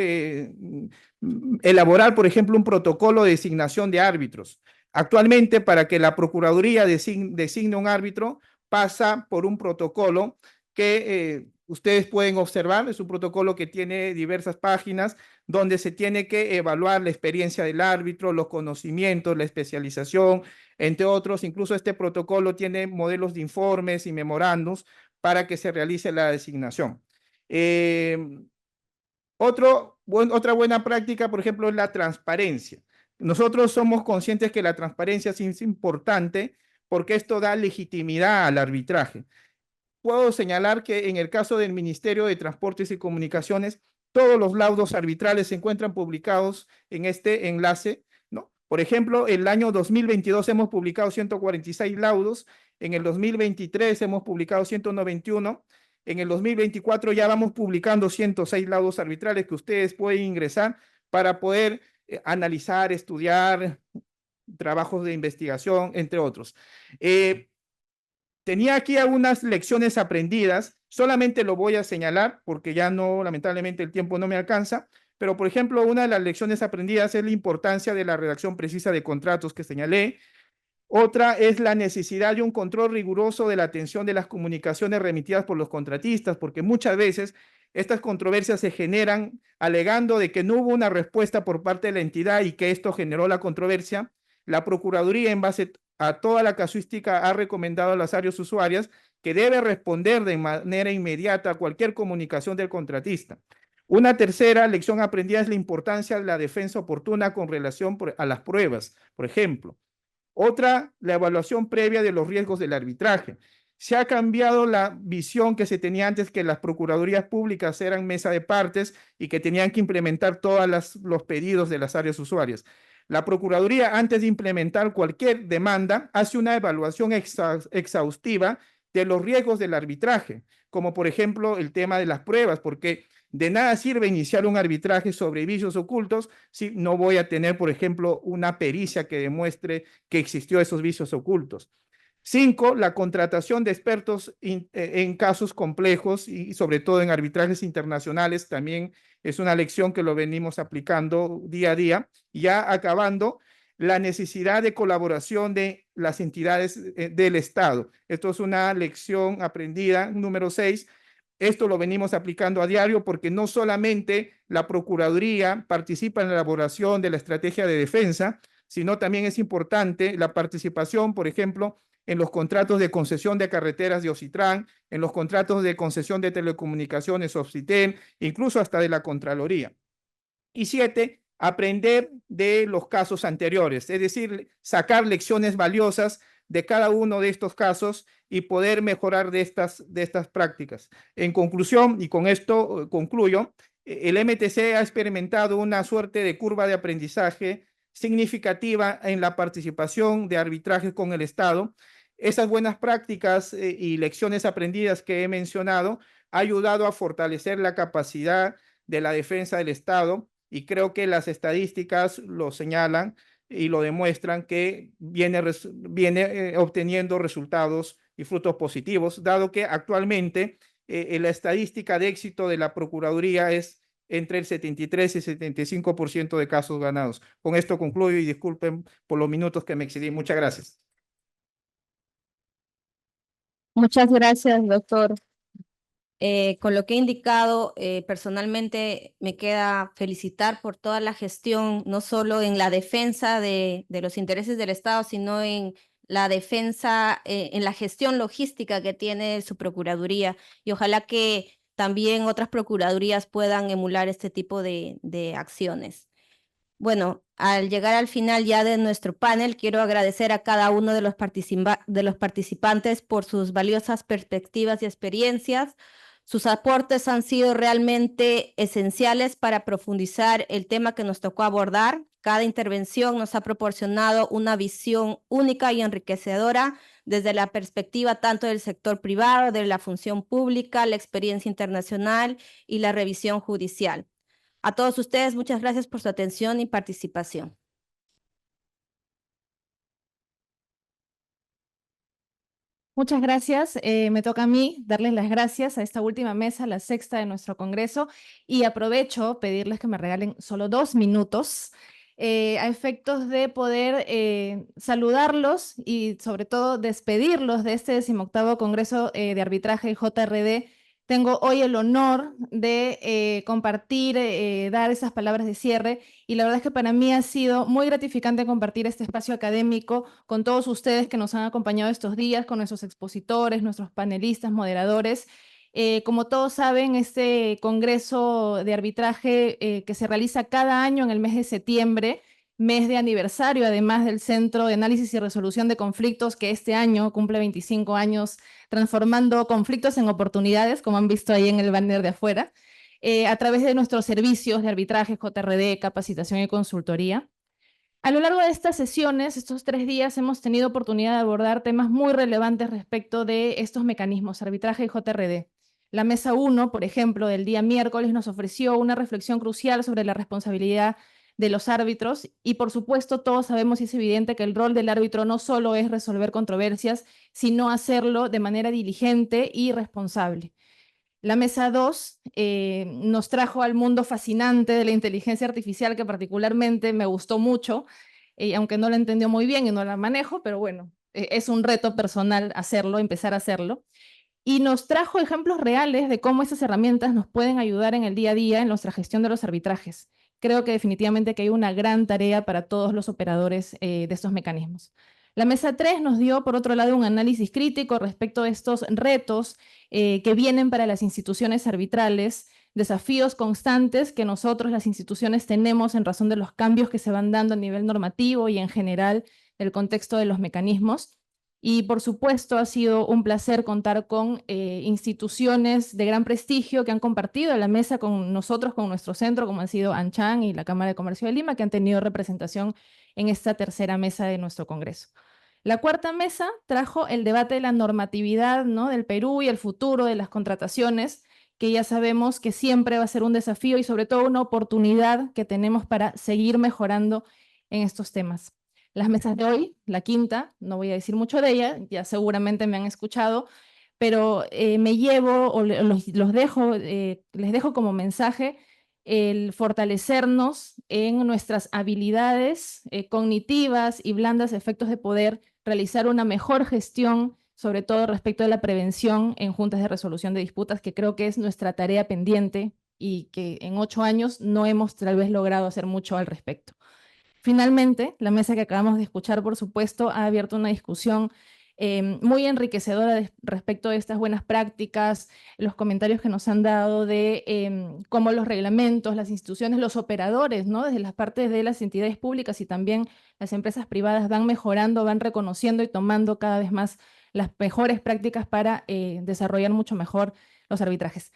[SPEAKER 6] elaborar, por ejemplo, un protocolo de designación de árbitros. Actualmente, para que la Procuraduría designe un árbitro, pasa por un protocolo que ustedes pueden observar. Es un protocolo que tiene diversas páginas donde se tiene que evaluar la experiencia del árbitro, los conocimientos, la especialización, entre otros. Incluso este protocolo tiene modelos de informes y memorándums para que se realice la designación. Otra buena práctica, por ejemplo, es la transparencia. Nosotros somos conscientes que la transparencia es importante porque esto da legitimidad al arbitraje. Puedo señalar que en el caso del Ministerio de Transportes y Comunicaciones, todos los laudos arbitrales se encuentran publicados en este enlace, ¿no? Por ejemplo, el año 2022 hemos publicado 146 laudos, en el 2023 hemos publicado 191, en el 2024 ya vamos publicando 106 laudos arbitrales que ustedes pueden ingresar para poder analizar, estudiar trabajos de investigación, entre otros. Tenía aquí algunas lecciones aprendidas, solamente lo voy a señalar porque ya no, lamentablemente el tiempo no me alcanza, pero por ejemplo, una de las lecciones aprendidas es la importancia de la redacción precisa de contratos que señalé. Otra es la necesidad de un control riguroso de la atención de las comunicaciones remitidas por los contratistas, porque muchas veces estas controversias se generan alegando de que no hubo una respuesta por parte de la entidad y que esto generó la controversia. La Procuraduría, en base a toda la casuística, ha recomendado a las áreas usuarias que debe responder de manera inmediata a cualquier comunicación del contratista. Una tercera lección aprendida es la importancia de la defensa oportuna con relación a las pruebas, por ejemplo. Otra, la evaluación previa de los riesgos del arbitraje. Se ha cambiado la visión que se tenía antes, que las procuradurías públicas eran mesa de partes y que tenían que implementar todos los pedidos de las áreas usuarias. La Procuraduría, antes de implementar cualquier demanda, hace una evaluación exhaustiva de los riesgos del arbitraje, como por ejemplo el tema de las pruebas, porque de nada sirve iniciar un arbitraje sobre vicios ocultos si no voy a tener, por ejemplo, una pericia que demuestre que existió esos vicios ocultos. 5, la contratación de expertos en casos complejos y sobre todo en arbitrajes internacionales también es una lección que lo venimos aplicando día a día. Y ya acabando, la necesidad de colaboración de las entidades del Estado. Esto es una lección aprendida, número 6. Esto lo venimos aplicando a diario porque no solamente la Procuraduría participa en la elaboración de la estrategia de defensa, sino también es importante la participación, por ejemplo, en los contratos de concesión de carreteras de Ocitran, en los contratos de concesión de telecomunicaciones Occitel, incluso hasta de la Contraloría. Y 7, aprender de los casos anteriores, es decir, sacar lecciones valiosas de cada uno de estos casos y poder mejorar de estas prácticas. En conclusión, y con esto concluyo, el MTC ha experimentado una suerte de curva de aprendizaje significativa en la participación de arbitrajes con el Estado. Esas buenas prácticas y lecciones aprendidas que he mencionado ha ayudado a fortalecer la capacidad de la defensa del Estado y creo que las estadísticas lo señalan y lo demuestran que viene obteniendo resultados y frutos positivos, dado que actualmente la estadística de éxito de la Procuraduría es entre el 73 y 75% de casos ganados. Con esto concluyo y disculpen por los minutos que me excedí. Muchas gracias.
[SPEAKER 2] Muchas gracias, doctor. Con lo que he indicado, personalmente me queda felicitar por toda la gestión, no solo en la defensa de los intereses del Estado, sino en la defensa, en la gestión logística que tiene su Procuraduría. Y ojalá que también otras procuradurías puedan emular este tipo de acciones. Bueno, al llegar al final ya de nuestro panel, quiero agradecer a cada uno de los participantes por sus valiosas perspectivas y experiencias. Sus aportes han sido realmente esenciales para profundizar el tema que nos tocó abordar. Cada intervención nos ha proporcionado una visión única y enriquecedora desde la perspectiva tanto del sector privado, de la función pública, la experiencia internacional y la revisión judicial. A todos ustedes, muchas gracias por su atención y participación.
[SPEAKER 3] Muchas gracias. Me toca a mí darles las gracias a esta última mesa, la sexta de nuestro Congreso, y aprovecho pedirles que me regalen solo 2 minutos a efectos de poder saludarlos y sobre todo despedirlos de este 18º Congreso de Arbitraje JRD. Tengo hoy el honor de compartir, dar esas palabras de cierre, y la verdad es que para mí ha sido muy gratificante compartir este espacio académico con todos ustedes que nos han acompañado estos días, con nuestros expositores, nuestros panelistas, moderadores. Como todos saben, este Congreso de Arbitraje que se realiza cada año en el mes de septiembre, mes de aniversario además del Centro de Análisis y Resolución de Conflictos, que este año cumple 25 años transformando conflictos en oportunidades, como han visto ahí en el banner de afuera, a través de nuestros servicios de arbitraje, JRD, capacitación y consultoría. A lo largo de estas sesiones, estos 3 días, hemos tenido oportunidad de abordar temas muy relevantes respecto de estos mecanismos, arbitraje y JRD.
[SPEAKER 7] La mesa 1, por ejemplo, del día miércoles nos ofreció una reflexión crucial sobre la responsabilidad de los árbitros y por supuesto todos sabemos y es evidente que el rol del árbitro no solo es resolver controversias, sino hacerlo de manera diligente y responsable. La mesa 2 nos trajo al mundo fascinante de la inteligencia artificial que particularmente me gustó mucho, aunque no la entendió muy bien y no la manejo, pero bueno, es un reto personal hacerlo, empezar a hacerlo. Y nos trajo ejemplos reales de cómo esas herramientas nos pueden ayudar en el día a día en nuestra gestión de los arbitrajes. Creo que definitivamente que hay una gran tarea para todos los operadores de estos mecanismos. La mesa 3 nos dio, por otro lado, un análisis crítico respecto a estos retos que vienen para las instituciones arbitrales, desafíos constantes que nosotros, las instituciones, tenemos en razón de los cambios que se van dando a nivel normativo y en general el contexto de los mecanismos. Y por supuesto ha sido un placer contar con instituciones de gran prestigio que han compartido la mesa con nosotros, con nuestro centro, como han sido ANCHAN y la Cámara de Comercio de Lima, que han tenido representación en esta tercera mesa de nuestro Congreso. La cuarta mesa trajo el debate de la normatividad, ¿no?, del Perú y el futuro de las contrataciones, que ya sabemos que siempre va a ser un desafío y sobre todo una oportunidad que tenemos para seguir mejorando en estos temas. Las mesas de hoy, la quinta, no voy a decir mucho de ella, ya seguramente me han escuchado, pero me llevo o los dejo, les dejo como mensaje el fortalecernos en nuestras habilidades cognitivas y blandas, efectos de poder, realizar una mejor gestión, sobre todo respecto de la prevención en juntas de resolución de disputas, que creo que es nuestra tarea pendiente y que en 8 años no hemos tal vez logrado hacer mucho al respecto. Finalmente, la mesa que acabamos de escuchar, por supuesto, ha abierto una discusión muy enriquecedora respecto de estas buenas prácticas, los comentarios que nos han dado de cómo los reglamentos, las instituciones, los operadores, ¿no?, desde las partes de las entidades públicas y también las empresas privadas van mejorando, van reconociendo y tomando cada vez más las mejores prácticas para desarrollar mucho mejor los arbitrajes.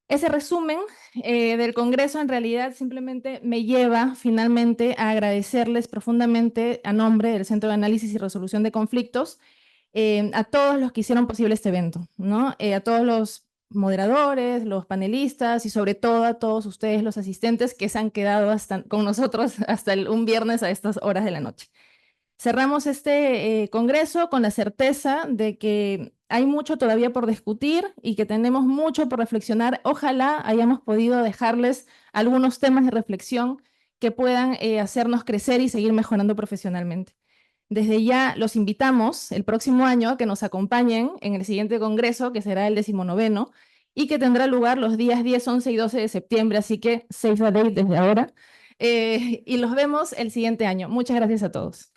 [SPEAKER 7] Ese resumen del Congreso en realidad simplemente me lleva finalmente a agradecerles profundamente a nombre del Centro de Análisis y Resolución de Conflictos a todos los que hicieron posible este evento, ¿no? A todos los moderadores, los panelistas y sobre todo a todos ustedes los asistentes que se han quedado con nosotros hasta un viernes a estas horas de la noche. Cerramos este congreso con la certeza de que hay mucho todavía por discutir y que tenemos mucho por reflexionar. Ojalá hayamos podido dejarles algunos temas de reflexión que puedan hacernos crecer y seguir mejorando profesionalmente. Desde ya los invitamos el próximo año a que nos acompañen en el siguiente congreso, que será el 19º, y que tendrá lugar los días 10, 11 y 12 de septiembre, así que save the date desde ahora. Y los vemos el siguiente año. Muchas gracias a todos.